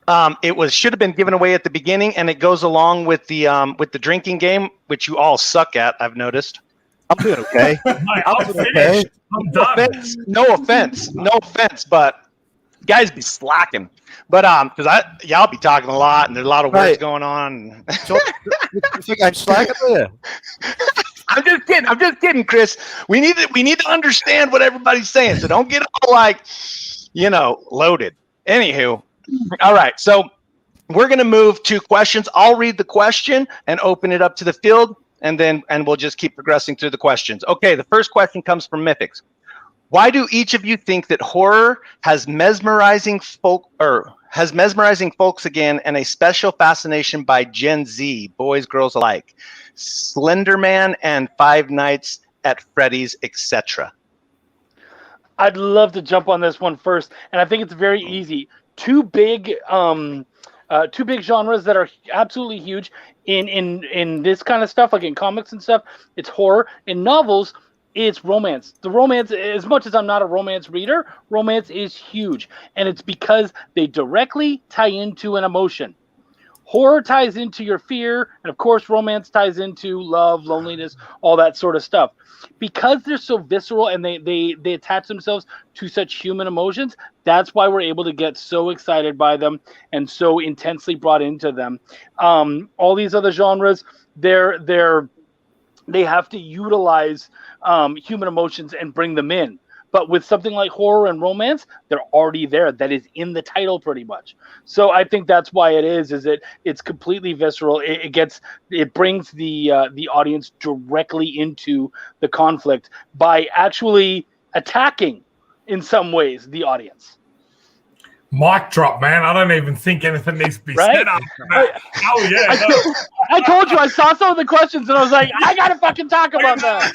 It should have been given away at the beginning, and it goes along with the drinking game, which you all suck at, I've noticed. I'm doing okay. I'm finished. I'm done. No offense, but guys be slacking. But because y'all be talking a lot, and there's a lot of words going on. So, you think I'm slacking there? I'm just kidding, Chris. We need to understand what everybody's saying, so don't get all loaded. Anywho, all right. So we're gonna move to questions. I'll read the question and open it up to the field, and we'll just keep progressing through the questions. Okay. The first question comes from Mythics. Why do each of you think that horror has mesmerizing folks again, and a special fascination by Gen Z, boys, girls alike? Slenderman and Five Nights at Freddy's, etc. I'd love to jump on this one first, and I think it's very easy. Two big genres that are absolutely huge in this kind of stuff, like in comics and stuff. It's horror. In novels, it's romance. The romance, as much as I'm not a romance reader, romance is huge, and it's because they directly tie into an emotion. Horror ties into your fear, and of course, romance ties into love, loneliness, all that sort of stuff. Because they're so visceral and they attach themselves to such human emotions, that's why we're able to get so excited by them and so intensely brought into them. All these other genres, they have to utilize human emotions and bring them in. But with something like horror and romance, they're already there. That is in the title pretty much. So I think that's why it's completely visceral. It brings the audience directly into the conflict by actually attacking, in some ways, the audience. Mic drop, man. I don't even think anything needs to be said after that. Oh, yeah. I told you, I saw some of the questions and I was like, I got to fucking talk about that.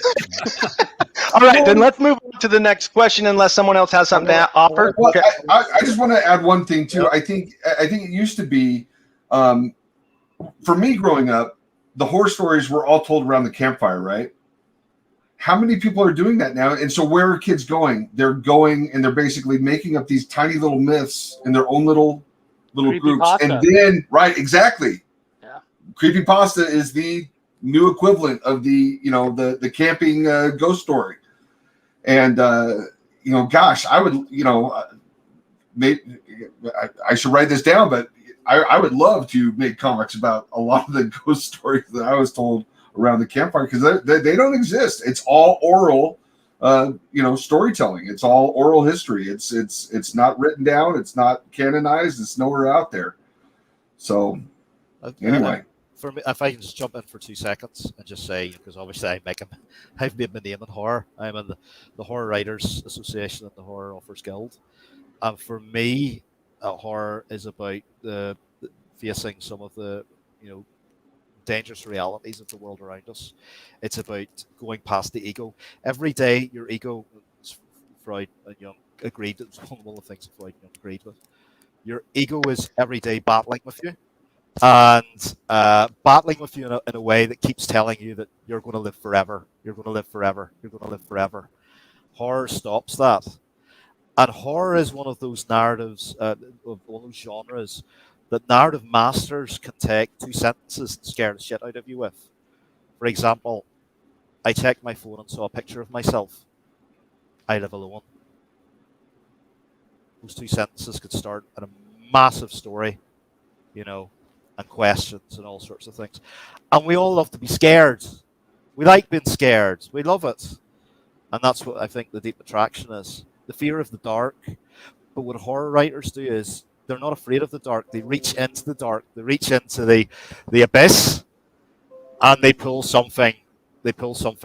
All right, then let's move on to the next question unless someone else has something to offer. Well, I just want to add one thing, too. I think it used to be, for me growing up, the horror stories were all told around the campfire, right? How many people are doing that now? And so where are kids going? They're going and they're basically making up these tiny little myths in their own little groups. And then, right, exactly. Yeah. Creepypasta is the new equivalent of the camping ghost story. And, gosh, I would, I should write this down, but I would love to make comics about a lot of the ghost stories that I was told around the campfire, because they don't exist. It's all oral, storytelling. It's all oral history. It's not written down. It's not canonized. It's nowhere out there. So anyway, for me, if I can just jump in for 2 seconds and just say, because obviously I've made my name in horror. I'm in the Horror Writers Association and the Horror Authors Guild. And for me, horror is about facing some of the dangerous realities of the world around us. It's about going past the ego. Every day, your ego, Freud and Jung agreed, it was one of the things that Freud and Jung agreed with. Your ego is every day battling with you, and battling with you in a way that keeps telling you that you're going to live forever, you're going to live forever, you're going to live forever. Horror stops that. And horror is one of those narratives, of one of those genres that narrative masters can take 2 sentences and scare the shit out of you with. For example, I checked my phone and saw a picture of myself. I live alone. Those 2 sentences could start a massive story, you know, and questions and all sorts of things. And we all love to be scared. We like being scared. We love it. And that's what I think the deep attraction is. The fear of the dark. But what horror writers do is they're not afraid of the dark. They reach into the dark. They reach into the abyss, and they pull something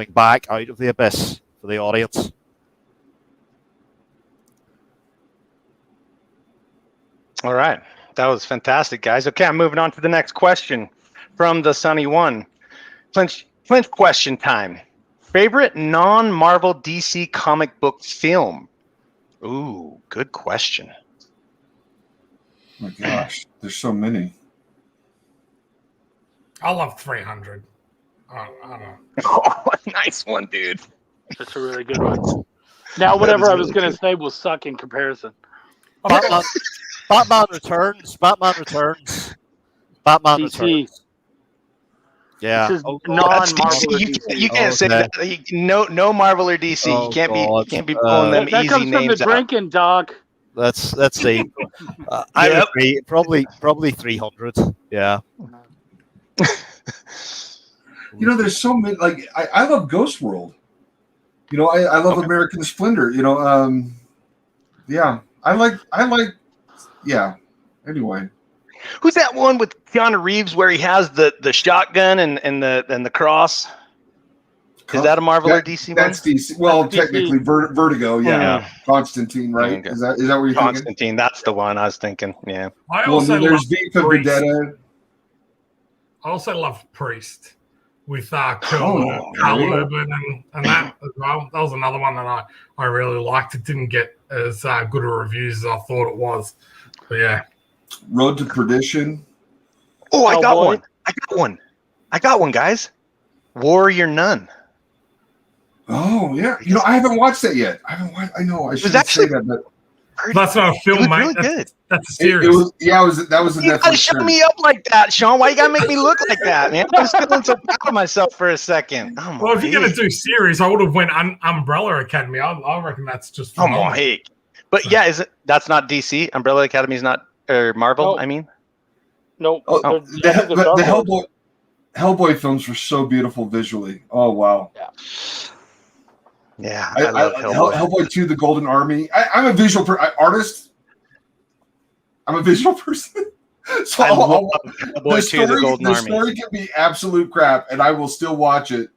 back out of the abyss for the audience. All right. That was fantastic, guys. Okay, I'm moving on to the next question from the Sunny One. Flinch question time. Favorite non-Marvel DC comic book film? Ooh, good question. Oh my gosh, there's so many. I love 300. I don't know. Oh, nice one, dude. That's a really good one. Now, whatever I was going to say will suck in comparison. Batman Returns. DC. Returns. Yeah. This is non-Marvel. You can't say that. No Marvel or DC. You can't be pulling them that easy comes from names the drinking, Doc. Let's see. I would agree. Probably 300. Yeah. You know, there's so many. Like I love Ghost World. You know, I love American Splendor. You know, yeah. I like. Yeah. Anyway. Who's that one with Keanu Reeves where he has the shotgun and the cross? Is that a Marvel or DC one? That's DC. Well, that's technically, Vertigo. Yeah. Constantine, right? Okay. Is that what you're thinking? Constantine. That's the one I was thinking. Yeah. I also there's V for Vendetta. I also love Priest with Carl Urban and that as well. That was another one that I really liked. It didn't get as good a reviews as I thought it was. But yeah. Road to Perdition. Oh, I got one, guys. Warrior Nun. Oh yeah, you know I haven't watched that yet. I know I should say that, but that's not a film, mate. Really good. That's a series. That was a You Netflix gotta shut me up like that, Sean. Why you gotta make me look like that, man? I'm just feeling so proud of myself for a second. Oh, well, if you're gonna do series, I would have went Umbrella Academy. I reckon that's just. Oh my heck. But yeah, that's not DC? Umbrella Academy is not Marvel. No. I mean, no. The Hellboy films were so beautiful visually. Oh wow. Yeah, I love Hellboy. Hellboy 2, The Golden Army. I'm a visual artist. I'm a visual person. So Hellboy 2, The Golden Army. The story can be absolute crap, and I will still watch it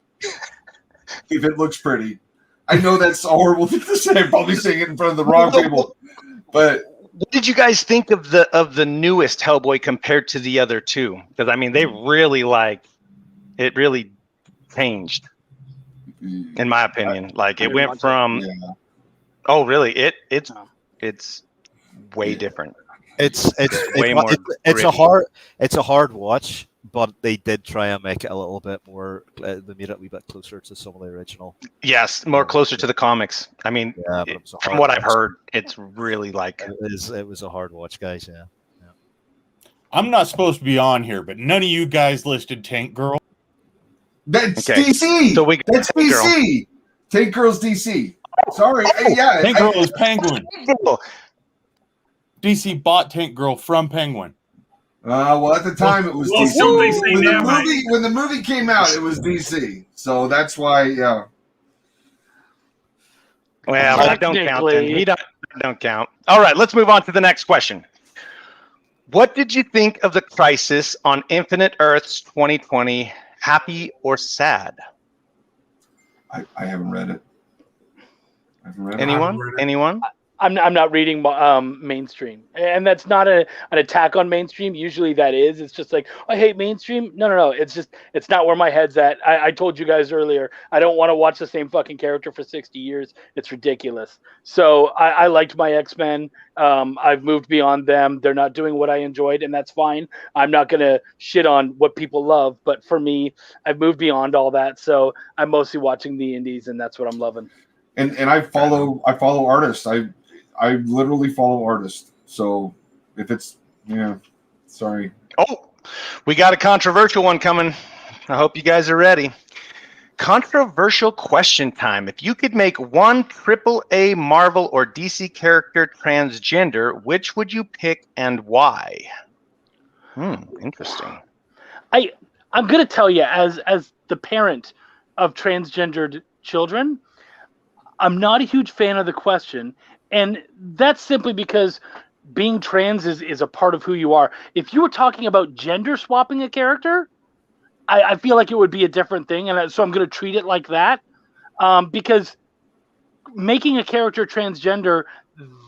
if it looks pretty. I know that's a horrible thing to say. I'm probably saying it in front of the wrong people. But what did you guys think of the newest Hellboy compared to the other two? Because I mean, they really it really changed. In my opinion, it went from oh really it's way different. It's way more. It's a hard watch, but they did try and make it a little bit more. They made it a wee bit closer to some of the original. Yes, more closer to the comics. I mean, from what I've heard, it's really it was a hard watch, guys. Yeah. I'm not supposed to be on here, but none of you guys listed Tank Girl. That's DC. So that's DC. Tank Girl's DC. Sorry. Tank Girl is Penguin. DC bought Tank Girl from Penguin. Well, at the time it was DC. When the movie came out, it was DC. So that's why, yeah. Well, that don't count. Then. Don't count. All right, let's move on to the next question. What did you think of the Crisis on Infinite Earths 2020? Happy or sad? I haven't read it. Anyone? I'm not reading mainstream, and that's not an attack on mainstream. Usually that is. It's just like, I hate mainstream. No. It's just, it's not where my head's at. I told you guys earlier, I don't want to watch the same fucking character for 60 years. It's ridiculous. So I liked my X-Men. I've moved beyond them. They're not doing what I enjoyed, and that's fine. I'm not gonna shit on what people love, but for me, I've moved beyond all that. So I'm mostly watching the indies, and that's what I'm loving. And I follow artists. I literally follow artists. So if it's, sorry. Oh, we got a controversial one coming. I hope you guys are ready. Controversial question time. If you could make one AAA Marvel or DC character transgender, which would you pick and why? Interesting. I'm gonna tell you, as the parent of transgendered children, I'm not a huge fan of the question, and that's simply because being trans is a part of who you are. If you were talking about gender swapping a character, I feel like it would be a different thing, and so I'm going to treat it like that, because making a character transgender,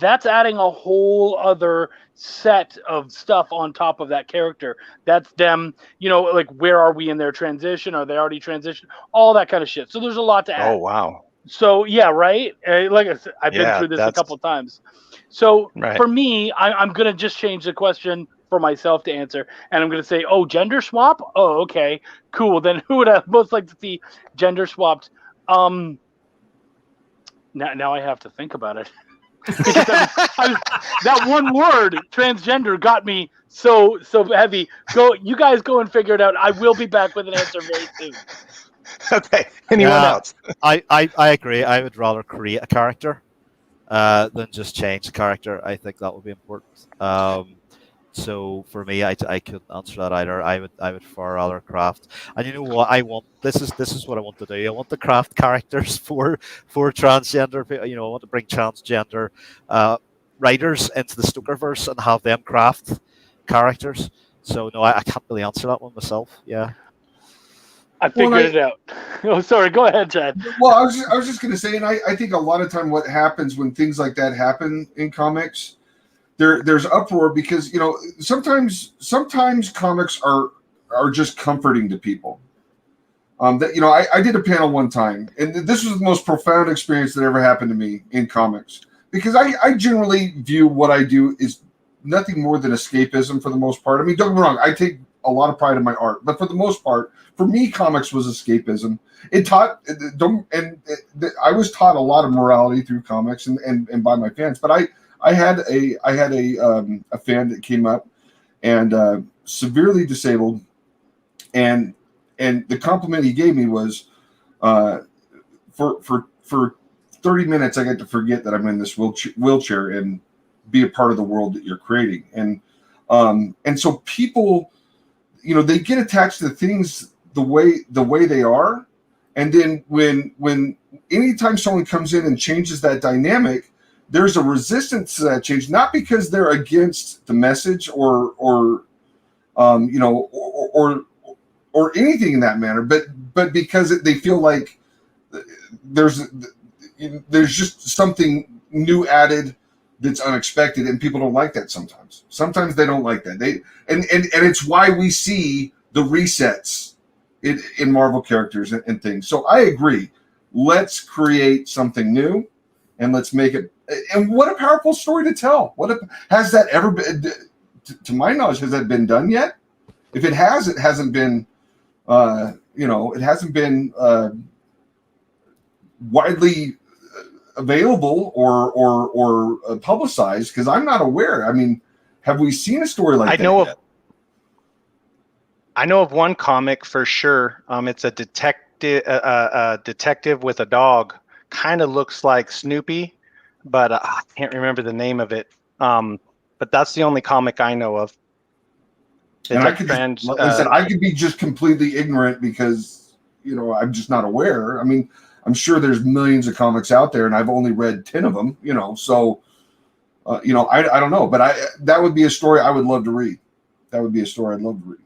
that's adding a whole other set of stuff on top of that character. That's them, like, where are we in their transition? Are they already transitioned? All that kind of shit. So there's a lot to add. Oh, wow. So yeah, right. Like I said, I've been through this a couple of times. So for me, I'm gonna just change the question for myself to answer, and I'm gonna say, oh, gender swap. Oh, okay, cool. Then who would I most like to see gender swapped? Now I have to think about it. Because that one word, transgender, got me so heavy. You guys go and figure it out. I will be back with an answer very soon. Okay. Anyone else? I agree. I would rather create a character than just change the character. I think that would be important. So for me, I couldn't answer that either. I would far rather craft. And you know what? This is what I want to do. I want to craft characters for transgender people. I want to bring transgender writers into the Stokerverse and have them craft characters. So no, I can't really answer that one myself. Yeah. I figured it out. Oh, sorry. Go ahead, Chad. Well, I was just going to say, and I think a lot of time what happens when things like that happen in comics, there's uproar because sometimes comics are just comforting to people. I did a panel one time, and this was the most profound experience that ever happened to me in comics, because I generally view what I do is nothing more than escapism for the most part. I mean, don't get me wrong, I take a lot of pride in my art, but for the most part, for me, comics was escapism. I was taught a lot of morality through comics and by my fans. But I had a fan that came up and severely disabled, and the compliment he gave me was, for 30 minutes I get to forget that I'm in this wheelchair and be a part of the world that you're creating. And so people, they get attached to things the way they are, and then when anytime someone comes in and changes that dynamic, there's a resistance to that change, not because they're against the message or anything in that manner, but because they feel like there's just something new added that's unexpected, and people don't like that sometimes. Sometimes they don't like that. And it's why we see the resets in Marvel characters and things. So I agree. Let's create something new, and let's make it. And what a powerful story to tell. Has that ever been? To my knowledge, has that been done yet? If it has, it hasn't been. It hasn't been widely available or publicized, because I'm not aware. I mean, have we seen a story like that yet? I know of one comic for sure. It's a detective with a dog. Kind of looks like Snoopy, but I can't remember the name of it. But that's the only comic I know of. And I could be just completely ignorant because I'm just not aware. I mean, I'm sure there's millions of comics out there, and I've only read 10 of them. So I don't know, but that would be a story I would love to read. That would be a story I'd love to read.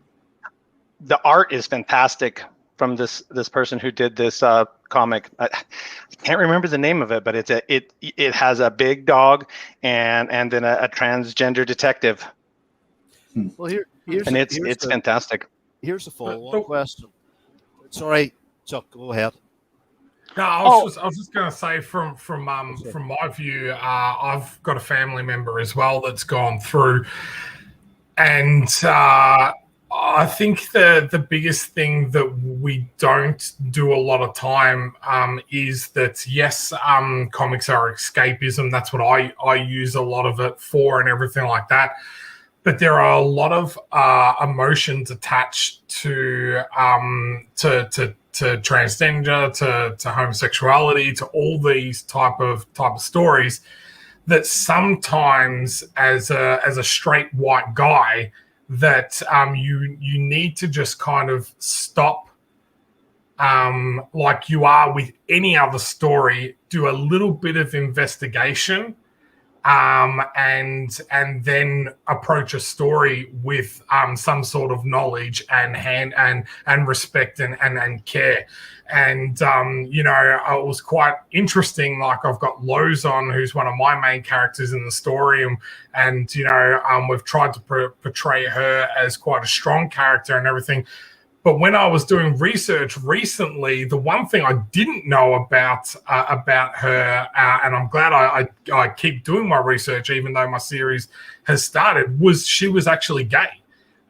The art is fantastic. from this person who did this comic. I can't remember the name of it, but it has a big dog and then a transgender detective. Well, it's fantastic. Here's a follow-on question. Sorry, Chuck, go ahead. No, I was just going to say from my view, I've got a family member as well that's gone through, and I think the biggest thing that we don't do a lot of time is that, yes, comics are escapism. That's what I use a lot of it for and everything like that. But there are a lot of emotions attached to transgender, to homosexuality, to all these type of stories that sometimes as a straight white guy that you need to just kind of stop, like you are with any other story, do a little bit of investigation, and then approach a story with some sort of knowledge and respect and care. And it was quite interesting. Like, I've got Lowe's on, who's one of my main characters in the story, and we've tried to portray her as quite a strong character and everything. But when I was doing research recently, the one thing I didn't know about her, and I'm glad I keep doing my research even though my series has started, was she was actually gay,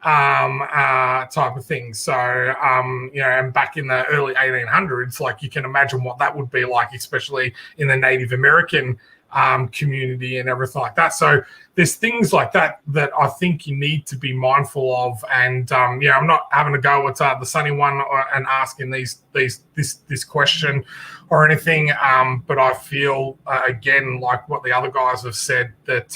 type of thing. So, and back in the early 1800s, like, you can imagine what that would be like, especially in the Native American community and everything like that. So there's things like that I think you need to be mindful of. And I'm not having to go at the Sunny One and asking this question or anything, but I feel again, like what the other guys have said, that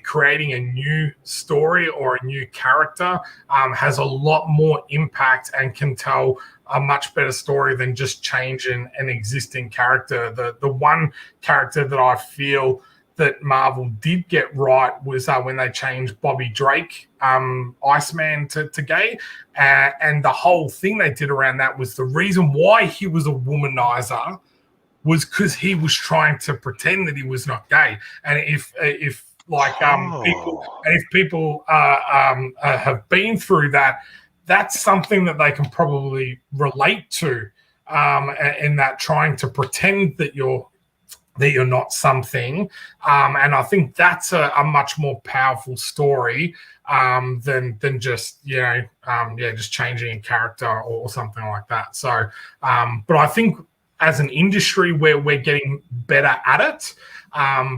creating a new story or a new character has a lot more impact and can tell a much better story than just changing an existing character. The one character that I feel that Marvel did get right was when they changed Bobby Drake, Iceman, to gay. And the whole thing they did around that was the reason why he was a womanizer was because he was trying to pretend that he was not gay. And if people have been through that, that's something that they can probably relate to, in that trying to pretend that you're not something. And I think that's a much more powerful story than just just changing a character or something like that. So, but I think as an industry we're getting better at it.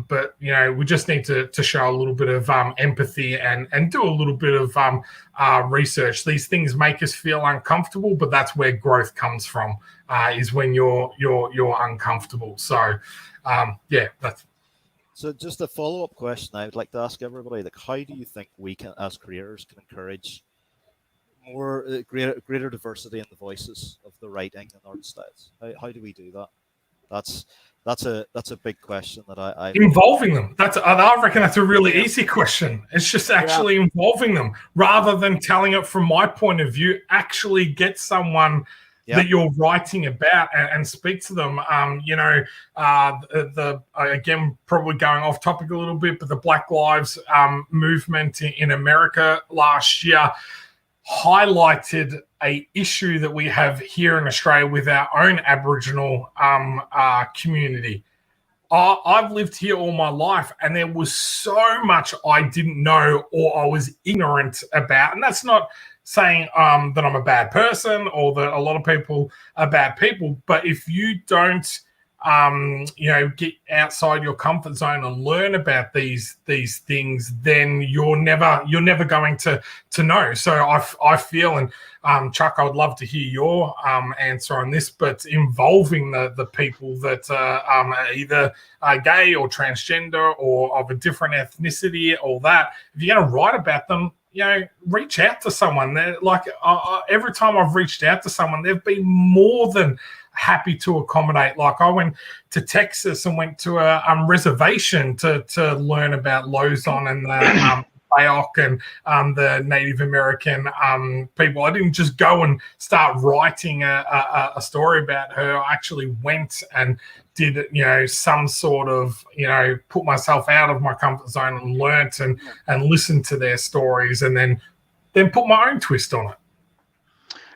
But we just need to show a little bit of empathy and do a little bit of research. These things make us feel uncomfortable, but that's where growth comes from, is when you're uncomfortable. So that's. So just a follow-up question I would like to ask everybody: like, how do you think we can, as creators, can encourage more greater diversity in the voices of the writing and art styles? How do we do that? That's a big question that I involving them. I reckon that's a really easy question. It's just actually involving them rather than telling it from my point of view. Actually get someone that you're writing about and speak to them. Again, probably going off topic a little bit, but the Black Lives movement in America last year highlighted a issue that we have here in Australia with our own Aboriginal community. I've lived here all my life, and there was so much I didn't know or I was ignorant about. And that's not saying that I'm a bad person or that a lot of people are bad people. But if you don't, get outside your comfort zone and learn about these things, then you're never going to know. So I feel, and Chuck, I would love to hear your answer on this, but involving the people that are either gay or transgender or of a different ethnicity, all that. If you're going to write about them, reach out to someone. Every time I've reached out to someone, they've been more than happy to accommodate. Like, I went to Texas and went to a reservation to learn about Lozon and the Bayok and the Native American people. I didn't just go and start writing a story about her. I actually went and did, some sort of, put myself out of my comfort zone and learnt and listened to their stories, and then put my own twist on it.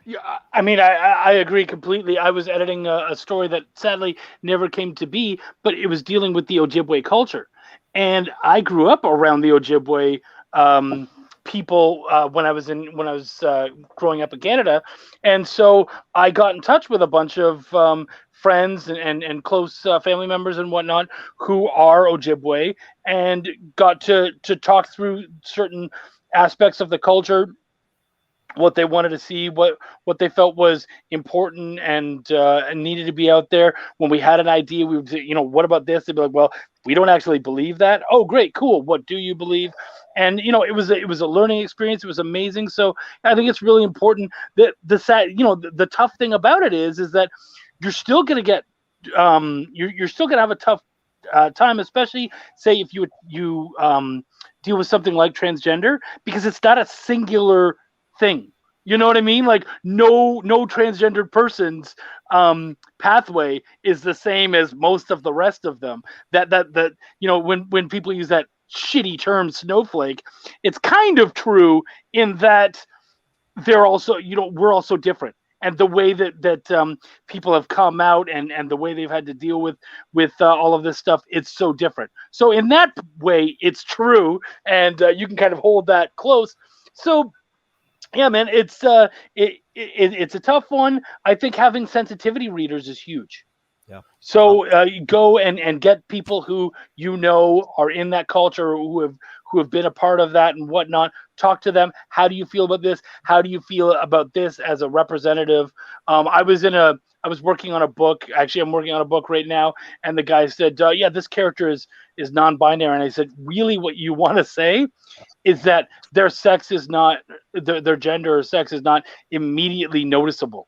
Yeah, I mean, I agree completely. I was editing a story that sadly never came to be, but it was dealing with the Ojibwe culture. And I grew up around the Ojibwe people when I was growing up in Canada. And so I got in touch with a bunch of friends and close family members and whatnot who are Ojibwe, and got to talk through certain aspects of the culture, what they wanted to see, what they felt was important and needed to be out there. When we had an idea, we would say, what about this? They'd be like, well, we don't actually believe that. Oh, great, cool. What do you believe? And it was a learning experience. It was amazing. So I think it's really important that the tough thing about it is that you're still gonna get you're still gonna have a tough time, especially say if you deal with something like transgender, because it's not a singular thing. You know what I mean? Like no transgendered person's pathway is the same as most of the rest of them. That when people use that shitty term snowflake, it's kind of true in that they're also, we're also different. And the way that people have come out and the way they've had to deal with all of this stuff, it's so different. So in that way, it's true, and you can kind of hold that close. So yeah, man, it's a tough one. I think having sensitivity readers is huge. Yeah. So you go and get people who are in that culture, who have been a part of that and whatnot. Talk to them. How do you feel about this? How do you feel about this as a representative? I was working on a book. Actually, I'm working on a book right now, and the guy said, "Yeah, this character is non-binary." And I said, "Really, what you want to say is that their sex is not their gender or sex is not immediately noticeable,"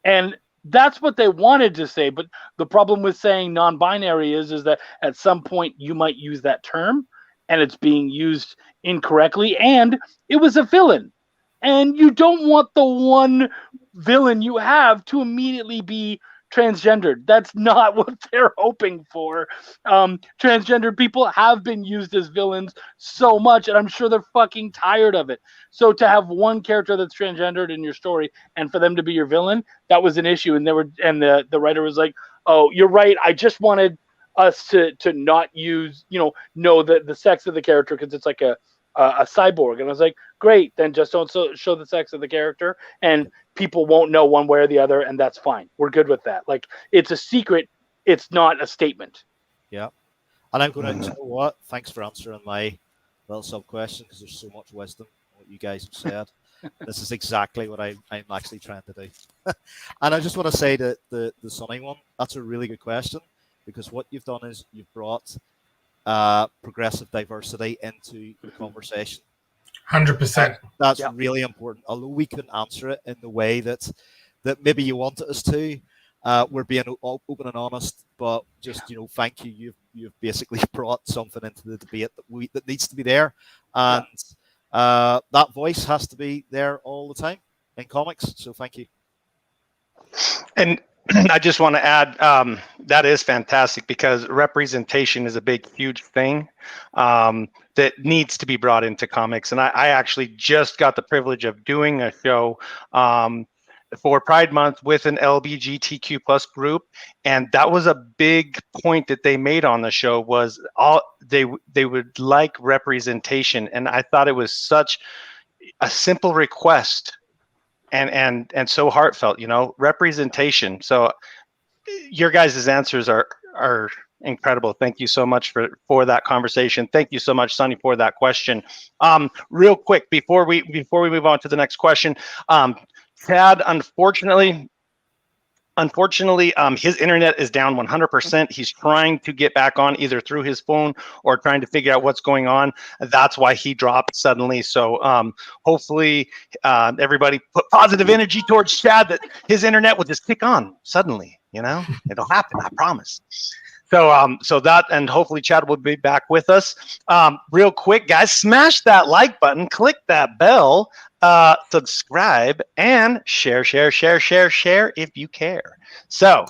and that's what they wanted to say. But the problem with saying non-binary is that at some point you might use that term, and it's being used incorrectly, and it was a villain. And you don't want the one villain you have to immediately be transgendered. That's not what they're hoping for. Transgendered people have been used as villains so much, and I'm sure they're fucking tired of it. So to have one character that's transgendered in your story and for them to be your villain, that was an issue. And the writer was like, "Oh, you're right. I just wanted us to not use, know the sex of the character because it's like a cyborg." And I was like, great, then just don't show the sex of the character, and people won't know one way or the other, and that's fine. We're good with that. Like, it's a secret. It's not a statement. Yeah. And I'm going to, you know what? Thanks for answering my little sub-question, because there's so much wisdom in what you guys have said. This is exactly what I'm actually trying to do. And I just want to say that the Sunny one, that's a really good question, because what you've done is you've brought progressive diversity into the conversation. 100%. That's really important. Although we couldn't answer it in the way that maybe you wanted us to, we're being open and honest. But just thank you. You've basically brought something into the debate that needs to be there, and that voice has to be there all the time in comics. So thank you. And I just want to add, that is fantastic, because representation is a big, huge thing that needs to be brought into comics. And I actually just got the privilege of doing a show for Pride Month with an LGBTQ plus group, and that was a big point that they made on the show, was they would like representation. And I thought it was such a simple request. And so heartfelt, representation. So your guys' answers are incredible. Thank you so much for that conversation. Thank you so much, Sonny, for that question. Real quick, before we move on to the next question, Chad, unfortunately, his internet is down 100%. He's trying to get back on either through his phone or trying to figure out what's going on. That's why he dropped suddenly. So hopefully everybody put positive energy towards Chad, that his internet will just kick on suddenly. It'll happen. I promise. So that, and hopefully Chad will be back with us. Real quick, guys, smash that like button, click that bell, subscribe, and share if you care. So,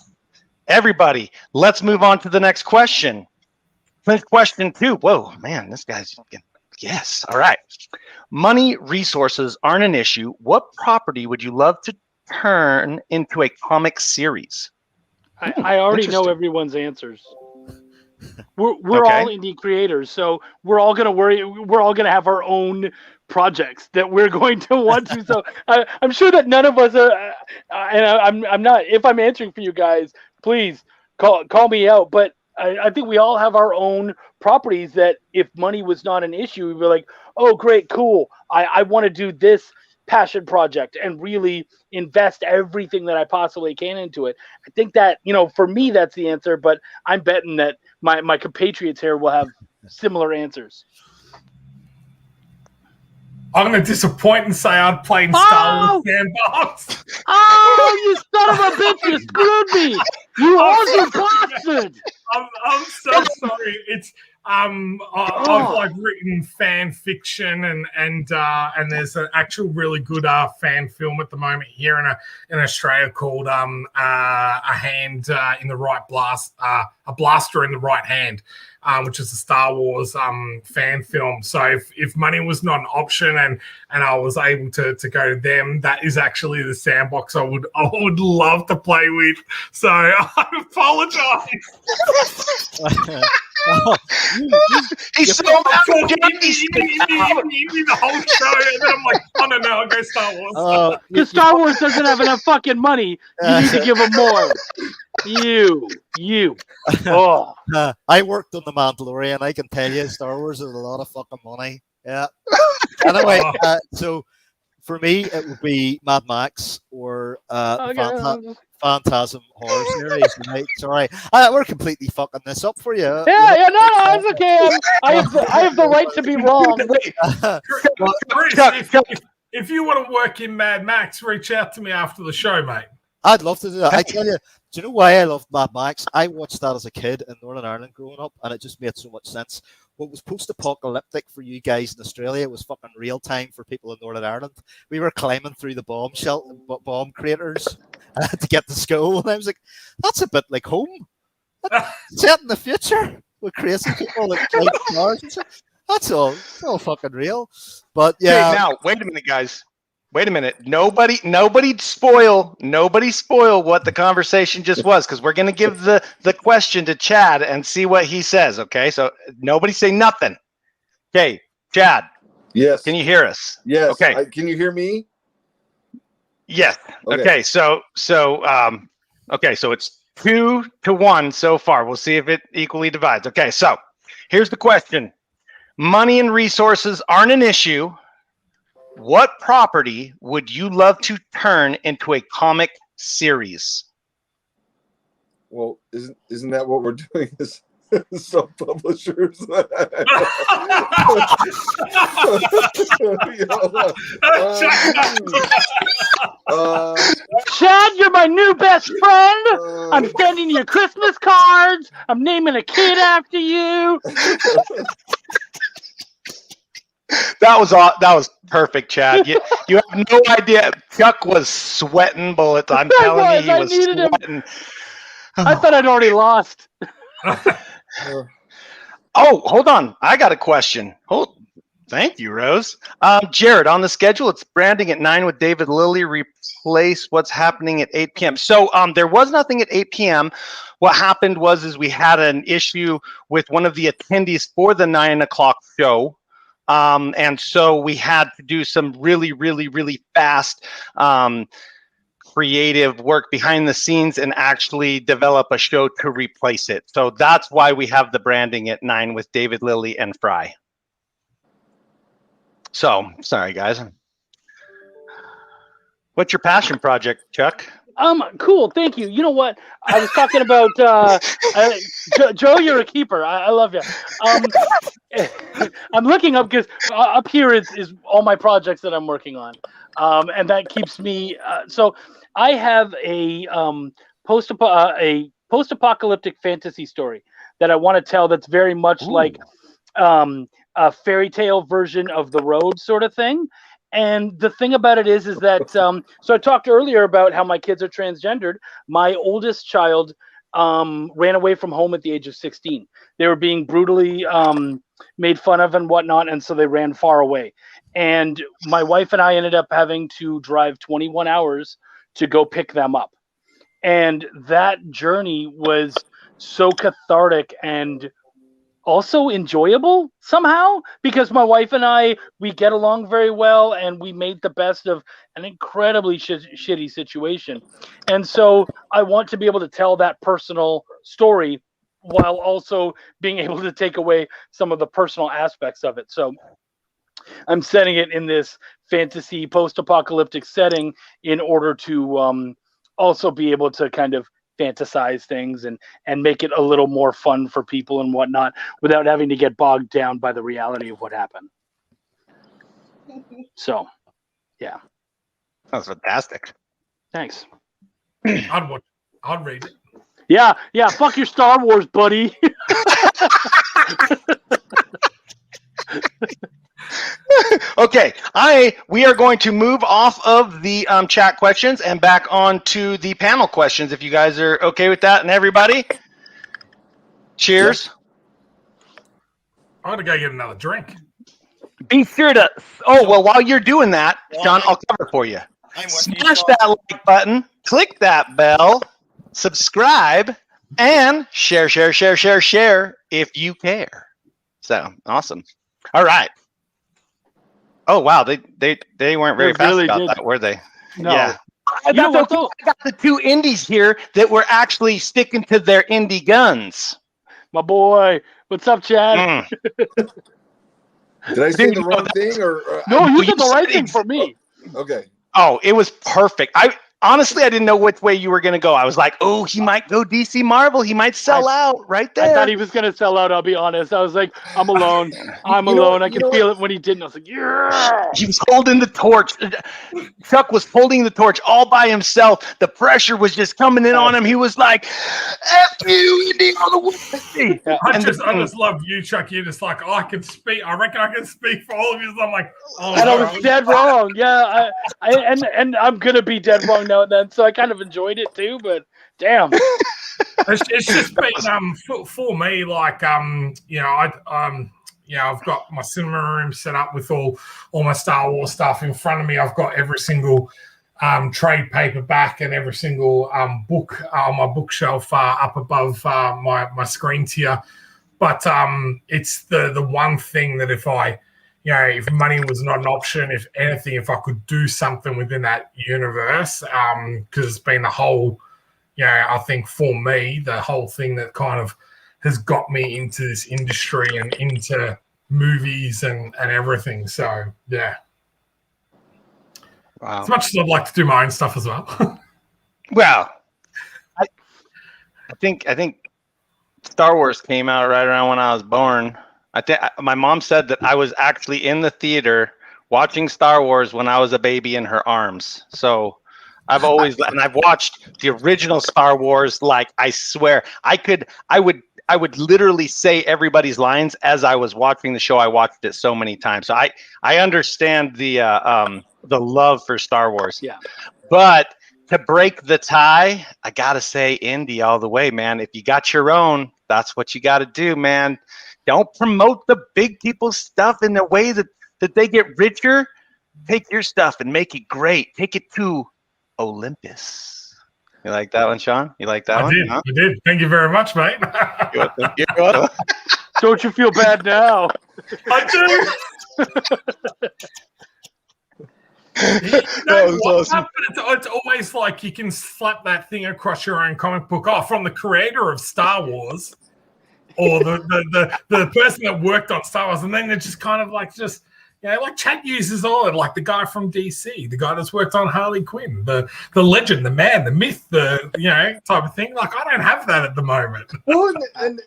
everybody, let's move on to the next question. Question 2. Whoa, man, this guy's yes. All right. Money resources aren't an issue. What property would you love to turn into a comic series? I already know everyone's answers. We're all indie creators, so we're all gonna have our own projects that we're going to want to. So I'm sure that none of us are, and I'm not. If I'm answering for you guys, please call me out. But I think we all have our own properties that, if money was not an issue, we'd be like, oh, great, cool. I want to do this passion project and really invest everything that I possibly can into it. I think that, for me, that's the answer, but I'm betting that my compatriots here will have similar answers. I'm going to disappoint and say I'd play in Star Wars Sandbox. Oh, you son of a bitch! You screwed me! You awesome bastard! I'm so sorry. It's I've written fan fiction and there's an actual really good fan film at the moment here in Australia called A Hand in the Right Blast, A Blaster in the Right Hand. Which is a Star Wars fan film. So if money was not an option and I was able to go to them, that is actually the sandbox I would love to play with. So I apologize. He's so mad. The whole show, and then I'm like, oh no, I'll go Star Wars. Because Star Wars doesn't have enough fucking money. You need to give them more. You. Oh. I worked on The Mandalorian. I can tell you, Star Wars is a lot of fucking money. Yeah. Anyway, so for me, it would be Mad Max or Phantasm horror series. Right? Sorry, we're completely fucking this up for you. No, it's okay. I have the right to be wrong. If you want to work in Mad Max, reach out to me after the show, mate. I'd love to do that. I tell you, do you know why I love Mad Max? I watched that as a kid in Northern Ireland growing up, and it just made so much sense. What was post-apocalyptic for you guys in Australia was fucking real time for people in Northern Ireland. We were climbing through the bomb craters to get to school, and I was like, that's a bit like home. That's set in the future with crazy people like cars and stuff. That's all fucking real. But yeah. Okay, now, wait a minute, guys. Wait a minute. Nobody spoil what the conversation just was, because we're going to give the question to Chad and see what he says, okay? So nobody say nothing. Okay, Chad. Yes. Can you hear us? Yes. Okay. Can you hear me? Yes. Okay, so it's 2-1 so far. We'll see if it equally divides. Okay, so here's the question. Money and resources aren't an issue. What property would you love to turn into a comic series? Well, isn't that what we're doing as self-publishers? Chad, you're my new best friend. I'm sending you Christmas cards. I'm naming a kid after you. That was perfect, Chad. You have no idea. Chuck was sweating bullets. I'm telling you, he was sweating. I thought I'd already lost. Oh, hold on. I got a question. Thank you, Rose. Jared, on the schedule, it's branding at 9 with David Lilly. Replace what's happening at 8 p.m. So there was nothing at 8 p.m. What happened was we had an issue with one of the attendees for the 9 o'clock show. And so we had to do some really, really, really fast creative work behind the scenes and actually develop a show to replace it. So that's why we have the branding at 9 with David Lilly and Fry. So, sorry, guys. What's your passion project, Chuck? Cool. Thank you. You know what? I was talking about Joe. You're a keeper. I love you. I'm looking up because up here is all my projects that I'm working on, and that keeps me. So I have a post-apocalyptic fantasy story. that I want to tell that's very much like a fairy tale version of The Road sort of thing. And the thing about it is that so I talked earlier about how my kids are transgendered. My oldest child ran away from home at the age of 16. They were being brutally made fun of and whatnot, and so they ran far away. And my wife and I ended up having to drive 21 hours to go pick them up. And that journey was so cathartic and also enjoyable somehow, because my wife and I, we get along very well, and we made the best of an incredibly shitty situation. And so I want to be able to tell that personal story while also being able to take away some of the personal aspects of it. So I'm setting it in this fantasy post-apocalyptic setting in order to also be able to kind of fantasize things and make it a little more fun for people and whatnot without having to get bogged down by the reality of what happened. So, yeah. That's fantastic. Thanks. I'd read it. Yeah. Fuck your Star Wars, buddy. Okay, we are going to move off of the chat questions and back on to the panel questions, if you guys are okay with that. And everybody, cheers. I'm gonna go get another drink. Be sure to. Well, while you're doing that, Sean, I'll cover for you. Smash that like button, click that bell, subscribe, and share if you care. So awesome. All right. Oh wow, they weren't very fast really about that, were they? No. Yeah. You know what, though? I got the two indies here that were actually sticking to their indie guns. My boy, what's up, Chad? Did I say the wrong thing or No, you said the right thing for me. Okay. Oh, it was perfect. Honestly, I didn't know which way you were going to go. I was like, oh, he might go DC Marvel. He might sell out right there. I thought he was going to sell out, I'll be honest. I was like, I'm alone. I'm alone. I could feel it when he didn't. I was like, yeah. He was holding the torch. Chuck was holding the torch all by himself. The pressure was just coming in on him. He was like, F you, Indy, all the way. I just love you, Chuck. You're just like, I can speak. I reckon I can speak for all of you. So I'm like, and I was dead wrong. Yeah, and I'm going to be dead wrong now and then, so I kind of enjoyed it too, but damn. It's just been for me, like I've got my cinema room set up with all my Star Wars stuff in front of me. I've got every single trade paperback and every single book on my bookshelf up above my screen tier. But it's the one thing that if money was not an option, if anything, if I could do something within that universe, because it's been the whole, I think for me, the whole thing that kind of has got me into this industry and into movies and everything. So, yeah. Wow. As much as I'd like to do my own stuff as well. Well, I think Star Wars came out right around when I was born. I think my mom said that I was actually in the theater watching Star Wars when I was a baby in her arms. So I've watched the original Star Wars. Like, I swear I would literally say everybody's lines as I was watching the show. I watched it so many times. So I understand the love for Star Wars. Yeah. But to break the tie, I gotta say indie all the way, man. If you got your own, that's what you gotta do, man. Don't promote the big people's stuff in a way that they get richer. Take your stuff and make it great. Take it to Olympus. You like that one, Sean? You like that one? I did. Thank you very much, mate. You're welcome. Don't you feel bad now? I do. Awesome. But it's always like you can slap that thing across your own comic book from the creator of Star Wars or the person that worked on Star Wars, and then they're just kind of like like Chad uses all it, like the guy from DC, the guy that's worked on Harley Quinn, the legend, the man, the myth, the type of thing. Like, I don't have that at the moment. Well, and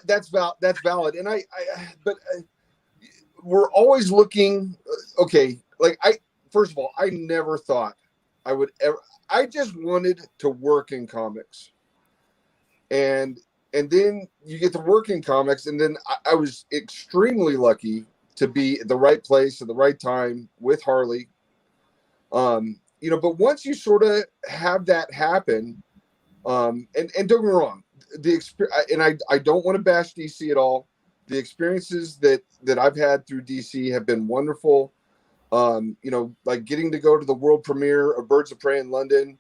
that's valid. And but we're always looking. Okay, like first of all, I never thought I would ever. I just wanted to work in comics, and then you get to work in comics, and then I was extremely lucky to be at the right place at the right time with Harley. But once you sort of have that happen, and don't get me wrong, I don't want to bash DC at all. The experiences that I've had through DC have been wonderful. Like getting to go to the world premiere of Birds of Prey in London,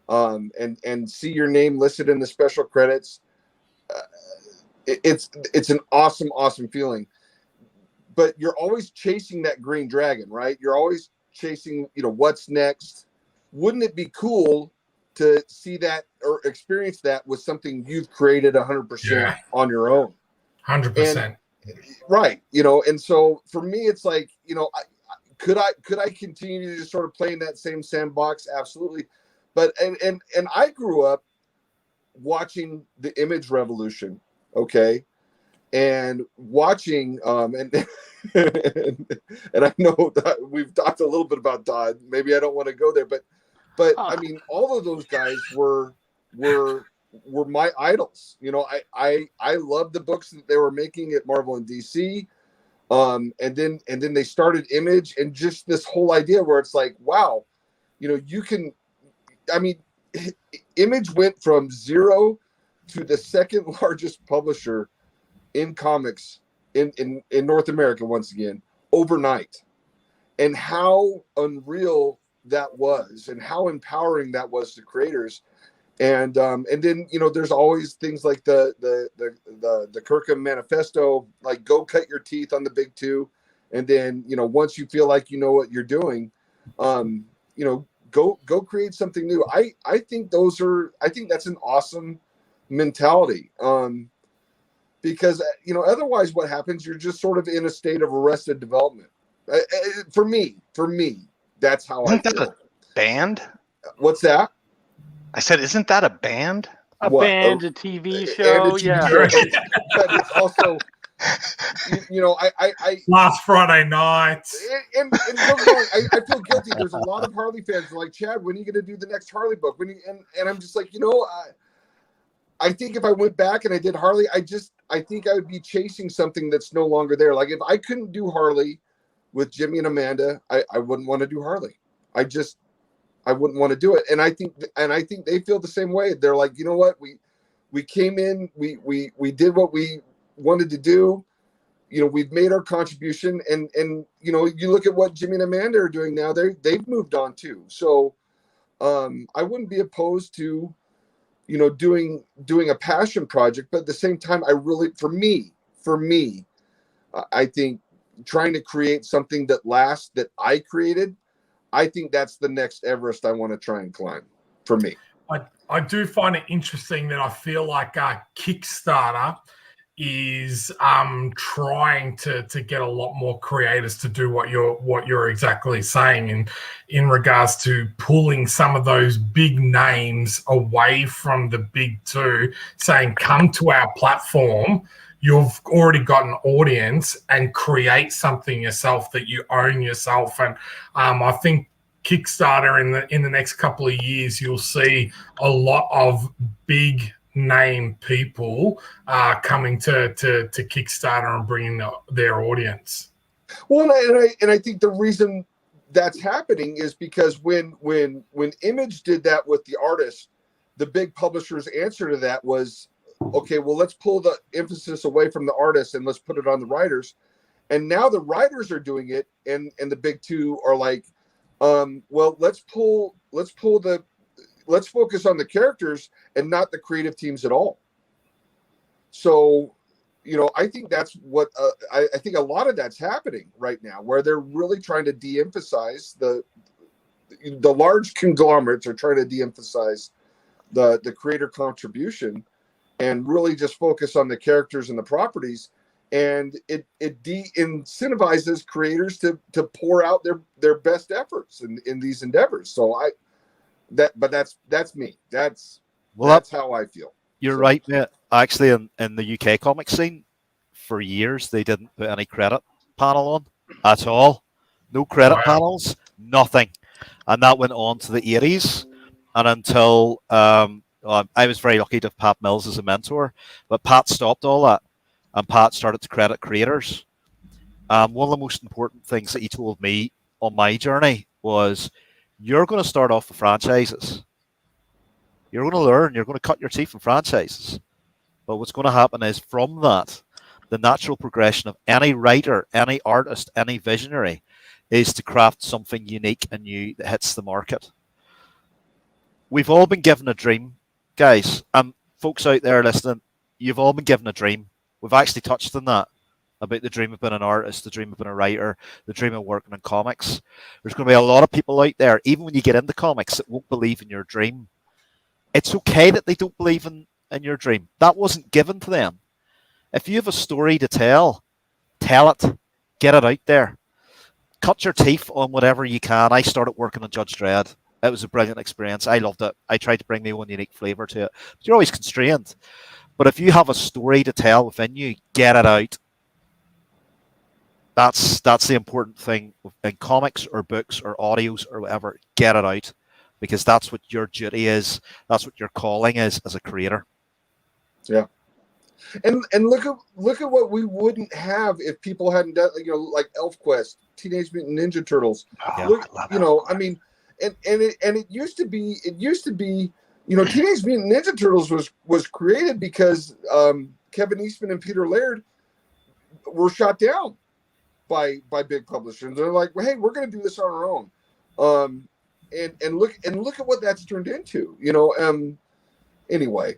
and see your name listed in the special credits. It's an awesome feeling. But you're always chasing that green dragon, right? You're always chasing, what's next. Wouldn't it be cool to see that or experience that with something you've created 100% on your own? 100%. Right. And so for me, it's like, could I continue to just sort of play in that same sandbox? Absolutely. But, and I grew up watching the Image revolution. Okay. And watching, and I know that we've talked a little bit about Todd. Maybe I don't want to go there, but I mean, all of those guys were my idols. I loved the books that they were making at Marvel and DC. And then they started Image, and just this whole idea where it's like, wow, Image went from zero to the second largest publisher in comics in North America once again overnight, and how unreal that was, and how empowering that was to creators. And then there's always things like the Kirkham Manifesto, like go cut your teeth on the big two, and then once you feel like you know what you're doing, go create something new. I think that's an awesome mentality. Because otherwise what happens, you're just sort of in a state of arrested development. For me, that's how I feel. Isn't that a band? What's that? I said, isn't that a band? A TV show, yeah. But it's also, I last Friday night. And don't get me wrong, I feel guilty. There's a lot of Harley fans like, Chad, when are you going to do the next Harley book? And I'm just like, I think if I went back and I did Harley, I think I would be chasing something that's no longer there. Like if I couldn't do Harley with Jimmy and Amanda, I wouldn't want to do Harley. I wouldn't want to do it. And I think they feel the same way. They're like, you know what? We came in, we did what we wanted to do. We've made our contribution, and you look at what Jimmy and Amanda are doing now, they've moved on too. So I wouldn't be opposed to doing a passion project, but at the same time, for me, I think trying to create something that lasts, that I created, I think that's the next Everest I want to try and climb for me. I do find it interesting that I feel like Kickstarter is trying to get a lot more creators to do what you're exactly saying in regards to pulling some of those big names away from the big two, saying come to our platform, you've already got an audience, and create something yourself that you own yourself. And I think Kickstarter in the next couple of years, you'll see a lot of big name people coming to Kickstarter and bringing their audience. Well, and I think the reason that's happening is because when Image did that with the artists, the big publisher's answer to that was, okay, well, let's pull the emphasis away from the artists and let's put it on the writers. And now the writers are doing it, and the big two are like, well, let's focus on the characters and not the creative teams at all. So, I think that's what I think a lot of that's happening right now, where they're really trying to de-emphasize the large conglomerates are trying to de-emphasize the creator contribution and really just focus on the characters and the properties. And it de-incentivizes creators to pour out their best efforts in these endeavors. So that's me. That's how I feel. You're right, mate. Actually, in the UK comic scene, for years they didn't put any credit panel on at all. No credit panels, nothing. And that went on to the 80s, and until I was very lucky to have Pat Mills as a mentor, but Pat stopped all that, and Pat started to credit creators. One of the most important things that he told me on my journey was, you're going to start off with franchises. You're going to learn, you're going to cut your teeth in franchises. But what's going to happen is, from that, the natural progression of any writer, any artist, any visionary is to craft something unique and new that hits the market. We've all been given a dream, guys, and folks out there listening, you've all been given a dream. We've actually touched on that, about the dream of being an artist, the dream of being a writer, the dream of working in comics. There's going to be a lot of people out there, even when you get into comics, that won't believe in your dream. It's okay that they don't believe in your dream. That wasn't given to them. If you have a story to tell it, get it out there. Cut your teeth on whatever you can. I started working on Judge Dredd. It was a brilliant experience. I loved it. I tried to bring my own unique flavor to it. But you're always constrained. But if you have a story to tell within you, get it out. That's the important thing in comics or books or audios or whatever. Get it out, because that's what your duty is. That's what your calling is as a creator. Yeah. And look at what we wouldn't have if people hadn't done, like ElfQuest, Teenage Mutant Ninja Turtles. Yeah, Look, I mean, and it used to be, Teenage Mutant Ninja Turtles was created because Kevin Eastman and Peter Laird were shot down by big publishers. They're like, well, hey, we're going to do this on our own. And look at what that's turned into. Anyway.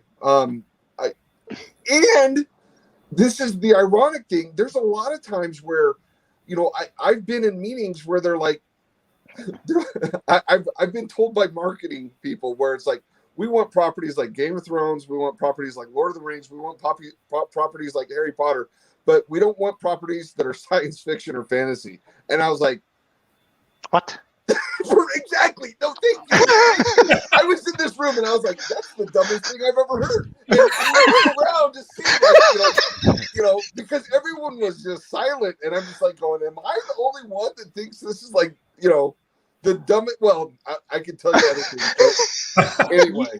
And this is the ironic thing. There's a lot of times where, I've been in meetings where they're like, I've been told by marketing people where it's like, we want properties like Game of Thrones, we want properties like Lord of the Rings, we want properties like Harry Potter, but we don't want properties that are science fiction or fantasy. And I was like, what? Exactly. No, thank you. I was in this room and I was like, that's the dumbest thing I've ever heard. And I looked around to see, because everyone was just silent. And I'm just like going, am I the only one that thinks this is like, the dumbest? Well, I can tell you other things. But anyway.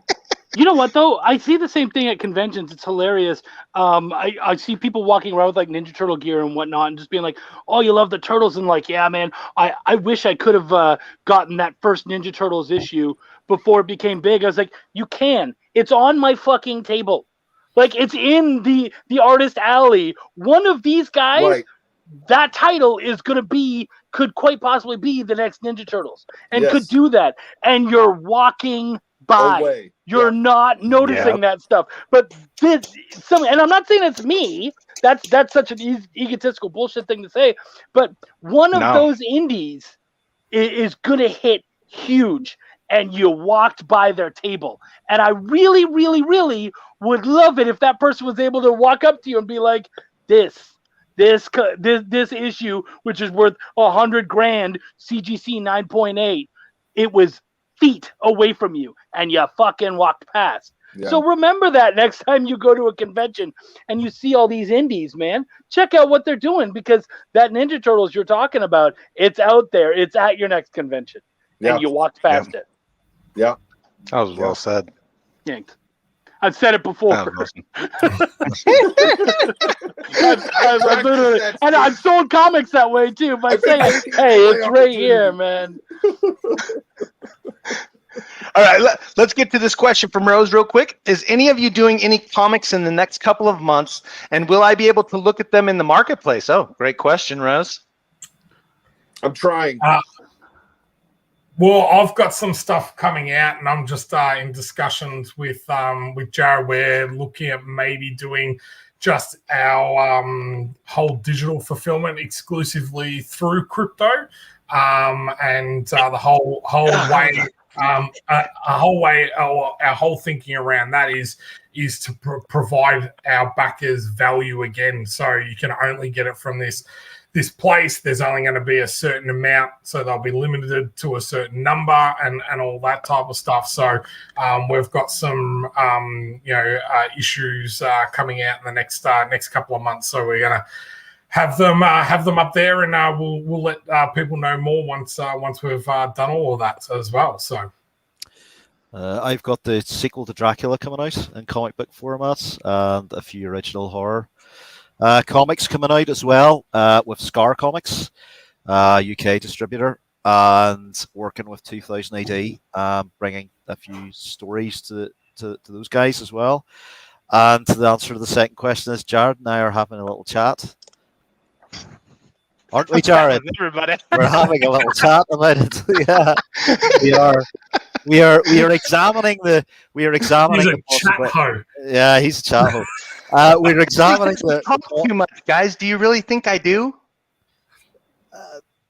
You know what, though? I see the same thing at conventions. It's hilarious. I see people walking around with like Ninja Turtle gear and whatnot and just being like, oh, you love the Turtles. And like, yeah, man, I wish I could have gotten that first Ninja Turtles issue before it became big. I was like, you can. It's on my fucking table. Like, it's in the artist alley. One of these guys, right. That title is going to could quite possibly be the next Ninja Turtles and could do that. And you're walking by. You're not noticing that stuff. But and I'm not saying it's me. That's such an egotistical bullshit thing to say. But one of those indies is going to hit huge, and you walked by their table. And I really, really, really would love it if that person was able to walk up to you and be like, this issue, which is worth $100,000, CGC 9.8, it was feet away from you and you fucking walked past. Yeah. So remember that next time you go to a convention and you see all these indies, man, check out what they're doing, because that Ninja Turtles you're talking about, it's out there. It's at your next convention. Yeah. And you walked past it. Yeah. That was well said. Yanked. I've said it before. And I've sold comics that way too by saying, hey, it's right here, man. All right, let's get to this question from Rose real quick. Is any of you doing any comics in the next couple of months, and will I be able to look at them in the marketplace? Oh, great question, Rose. I'm trying. Well, I've got some stuff coming out, and I'm just in discussions with Jared. We're looking at maybe doing just our whole digital fulfillment exclusively through crypto, and the whole way. Our whole thinking around that is to provide our backers value again. So you can only get it from this place. There's only going to be a certain amount, so they'll be limited to a certain number and all that type of stuff. So we've got some issues coming out in the next couple of months. So we're going to have them up there, and we'll let people know more once we've done all of that as well. So I've got the sequel to Dracula coming out in comic book formats, and a few original horror comics coming out as well, with Scar Comics, UK distributor, and working with 2000 AD, bringing a few stories to those guys as well. And the answer to the second question is Jared and I are having a little chat. Aren't we, Jared? Everybody. We're having a little chat about it. Yeah, we are. We are examining the. We are examining. He's a chat hoe. Yeah, he's a chat hoe. We're examining the. Talk too much, guys. Do you really think I do?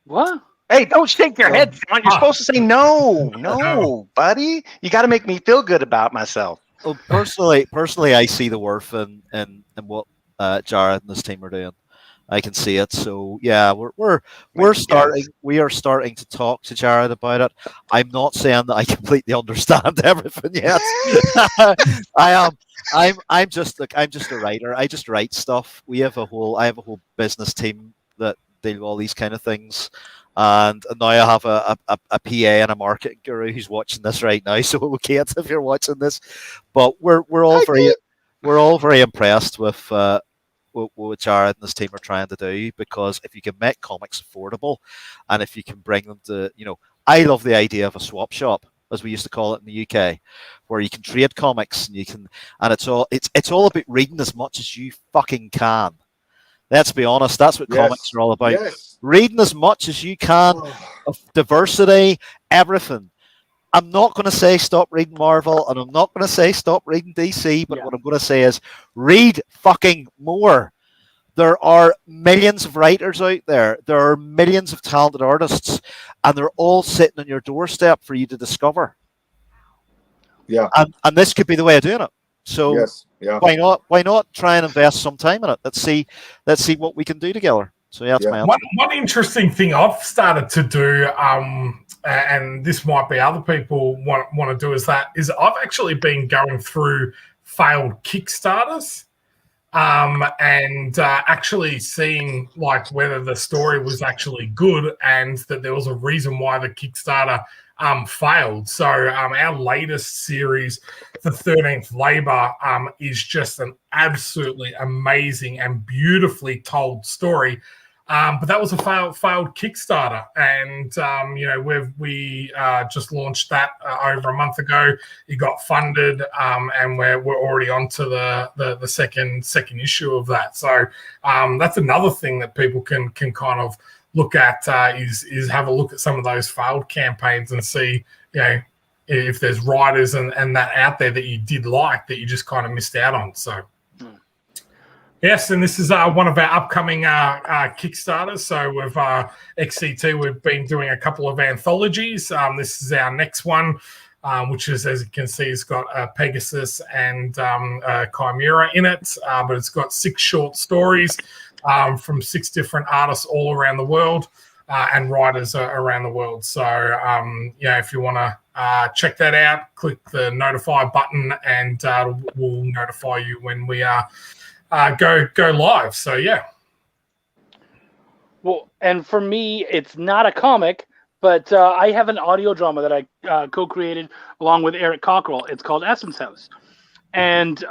What? Hey, don't shake your head, Sean. You're supposed to say no, buddy. You got to make me feel good about myself. Well, personally, I see the worth in what Jared and his team are doing. I can see it. So yeah, we're starting. We are starting to talk to Jared about it. I'm not saying that I completely understand everything yet. I am. I'm just a writer. I just write stuff. I have a whole business team that deal with all these kind of things. And now I have a PA and a marketing guru who's watching this right now. So Kate, if you're watching this, but we're all very impressed with what Jared and his team are trying to do, because if you can make comics affordable, and if you can bring them to, I love the idea of a swap shop, as we used to call it in the UK, where you can trade comics and it's all about reading as much as you fucking can. Let's be honest, that's what comics are all about. Yes. Reading as much as you can, of diversity, everything. I'm not going to say stop reading Marvel, and I'm not going to say stop reading DC, but what I'm going to say is read fucking more. There are millions of writers out there. There are millions of talented artists, and they're all sitting on your doorstep for you to discover. Yeah. And this could be the way of doing it. So why not try and invest some time in it? Let's see what we can do together. So that's my answer. One interesting thing I've started to do, and this might be other people want to do, is I've actually been going through failed Kickstarters, and actually seeing like whether the story was actually good and that there was a reason why the Kickstarter failed. So our latest series, The 13th Labor, is just an absolutely amazing and beautifully told story. But that was a failed Kickstarter, and we just launched that over a month ago. It got funded, and we're already on to the second issue of that. So that's another thing that people can kind of look at, is have a look at some of those failed campaigns and see if there's writers and that out there that you did like that you just kind of missed out on. So. Yes, and this is one of our upcoming Kickstarters. So with XCT, we've been doing a couple of anthologies. This is our next one, which is, as you can see, it's got Pegasus and Chimera in it, but it's got 6 short stories from 6 different artists all around the world and writers around the world. So, if you want to check that out, click the notify button, and we'll notify you when we go live. So yeah. Well, and for me, it's not a comic, but I have an audio drama that I co-created along with Eric Cockrell. It's called Essence House, and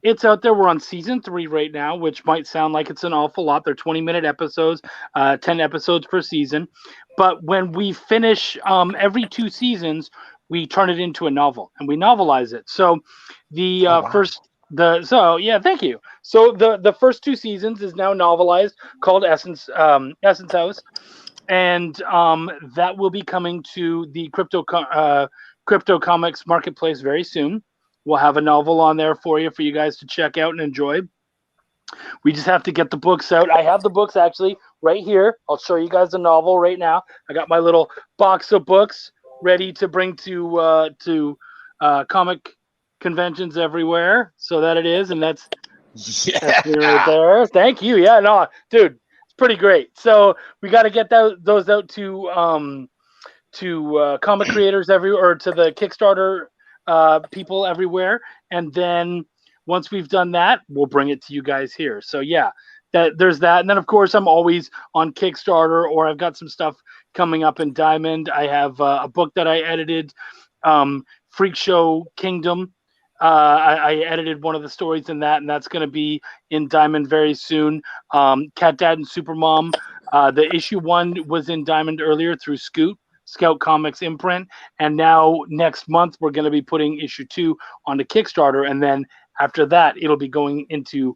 it's out there. We're on season 3 right now, which might sound like it's an awful lot. They're 20-minute episodes, 10 episodes per season. But when we finish every 2 seasons, we turn it into a novel and we novelize it. So the thank you. So the first 2 seasons is now novelized, called Essence House, and that will be coming to the crypto comics marketplace very soon. We'll have a novel on there for you guys to check out and enjoy. We just have to get the books out. I have the books actually right here. I'll show you guys the novel right now. I got my little box of books ready to bring to comic conventions everywhere. So that it is, and that's me right there. Thank you. Yeah, no, dude, it's pretty great. So we got to get those out to comic creators everywhere, or to the Kickstarter people everywhere, and then once we've done that, we'll bring it to you guys here. So yeah, there's that. And then of course I'm always on Kickstarter, or I've got some stuff coming up in Diamond. I have a book that I edited Freak Show Kingdom. I edited one of the stories in that, and that's going to be in Diamond very soon. Cat Dad and Supermom. The issue 1 was in Diamond earlier through Scout Comics imprint, and now next month we're going to be putting issue 2 onto Kickstarter, and then after that it'll be going into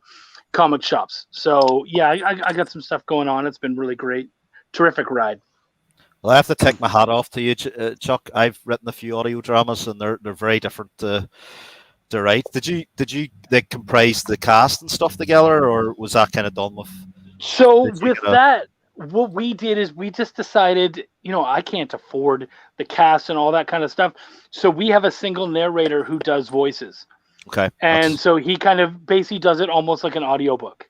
comic shops. So yeah, I got some stuff going on. It's been really great, terrific ride. Well, I have to take my hat off to you, Chuck. I've written a few audio dramas, and they're very different to write. Did you like comprise the cast and stuff together, or was that kind of done with? So with that, what we did is we just decided, I can't afford the cast and all that kind of stuff. So we have a single narrator who does voices. Okay. And so he kind of basically does it almost like an audiobook.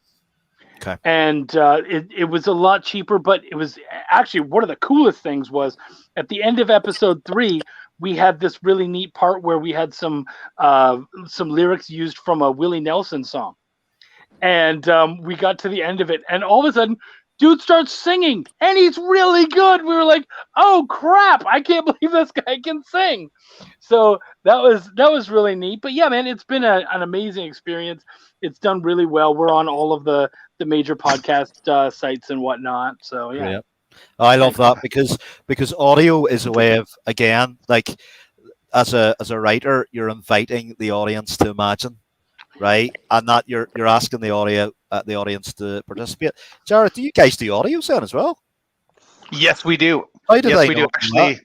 Okay. And it was a lot cheaper, but it was actually one of the coolest things was at the end of episode 3, we had this really neat part where we had some lyrics used from a Willie Nelson song. And we got to the end of it, and all of a sudden, dude starts singing, and he's really good. We were like, "Oh crap! I can't believe this guy can sing." So that was really neat. But yeah, man, it's been an amazing experience. It's done really well. We're on all of the major podcast sites and whatnot. So yeah. Great. I love that because audio is a way of, again, like as a writer, you're inviting the audience to imagine. Right, and that you're asking the audience to participate. Jared, do you guys do audio sound as well? Yes, we do. How did we do actually.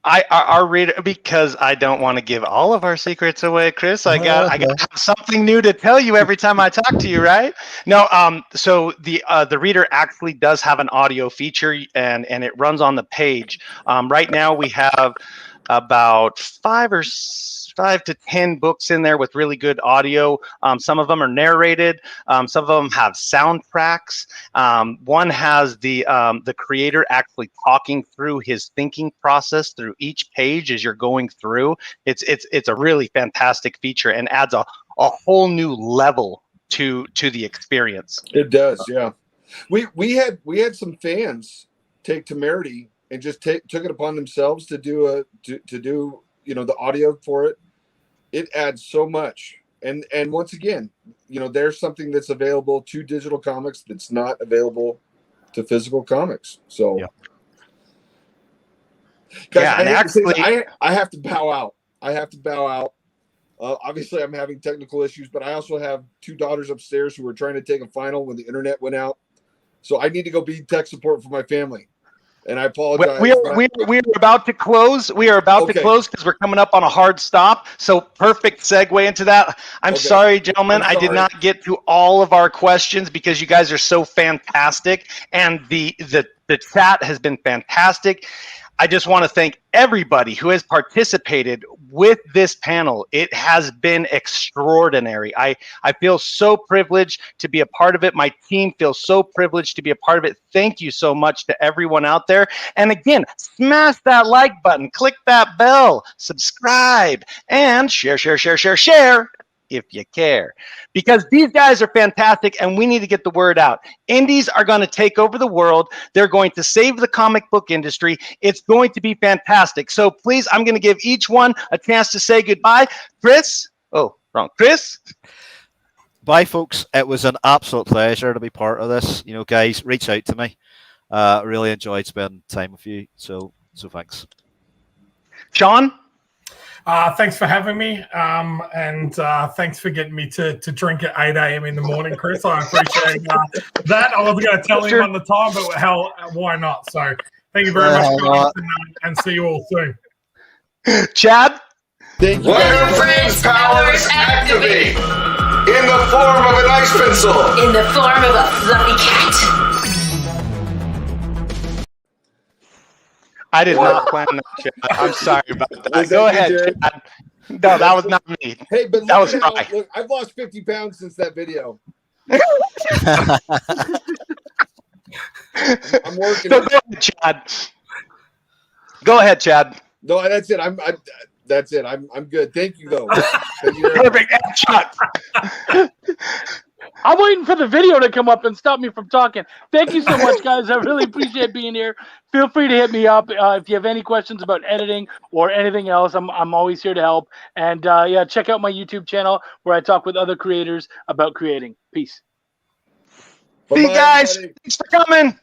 Our reader, because I don't want to give all of our secrets away, Chris. I got something new to tell you every time I talk to you, right? No, so the reader actually does have an audio feature, and it runs on the page. Right now we have about 5 to 10 books in there with really good audio. Some of them are narrated. Some of them have soundtracks. One has the creator actually talking through his thinking process through each page as you're going through. It's a really fantastic feature and adds a whole new level to the experience. It does, yeah. We had some fans take temerity and just took it upon themselves to do the audio for it. It adds so much, and once again, there's something that's available to digital comics that's not available to physical comics. So, yeah. Guys, yeah, and actually, I have to bow out. Obviously, I'm having technical issues, but I also have 2 daughters upstairs who are trying to take a final when the internet went out. So I need to go be tech support for my family. And I apologize. We are about to close. We are about to close because we're coming up on a hard stop. So perfect segue into that. I'm sorry, gentlemen. I did not get to all of our questions because you guys are so fantastic, and the chat has been fantastic. I just want to thank everybody who has participated with this panel. It has been extraordinary. I feel so privileged to be a part of it. My team feels so privileged to be a part of it. Thank you so much to everyone out there. And again, smash that like button, click that bell, subscribe, and share if you care, because these guys are fantastic and we need to get the word out. Indies are going to take over the world. They're going to save the comic book industry. It's going to be fantastic. So please, I'm going to give each one a chance to say goodbye. Chris? Oh, wrong. Chris? Bye, folks. It was an absolute pleasure to be part of this. Guys, reach out to me. Really enjoyed spending time with you. So thanks. Sean? Thanks for having me, and thanks for getting me to drink at 8 a.m. in the morning, Chris. I appreciate that. I wasn't going to tell him on the time, but hell, why not? So thank you very much, guys, and see you all soon. Chad? Thank you. Wireframe's powers activate in the form of an ice pencil. in the form of a fluffy cat. I did not plan that, Chad. I'm sorry about that. Go ahead, Chad. No, that was not me. Hey, but that was look, I've lost 50 pounds since that video. I'm working. So go ahead, Chad. Go ahead, Chad. No, that's it. That's it. I'm good. Thank you, though. Perfect. And Chuck. I'm waiting for the video to come up and stop me from talking. Thank you so much, guys. I really appreciate being here. Feel free to hit me up if you have any questions about editing or anything else. I'm always here to help. And yeah, check out my YouTube channel where I talk with other creators about creating. Peace. See you guys. Thanks for coming.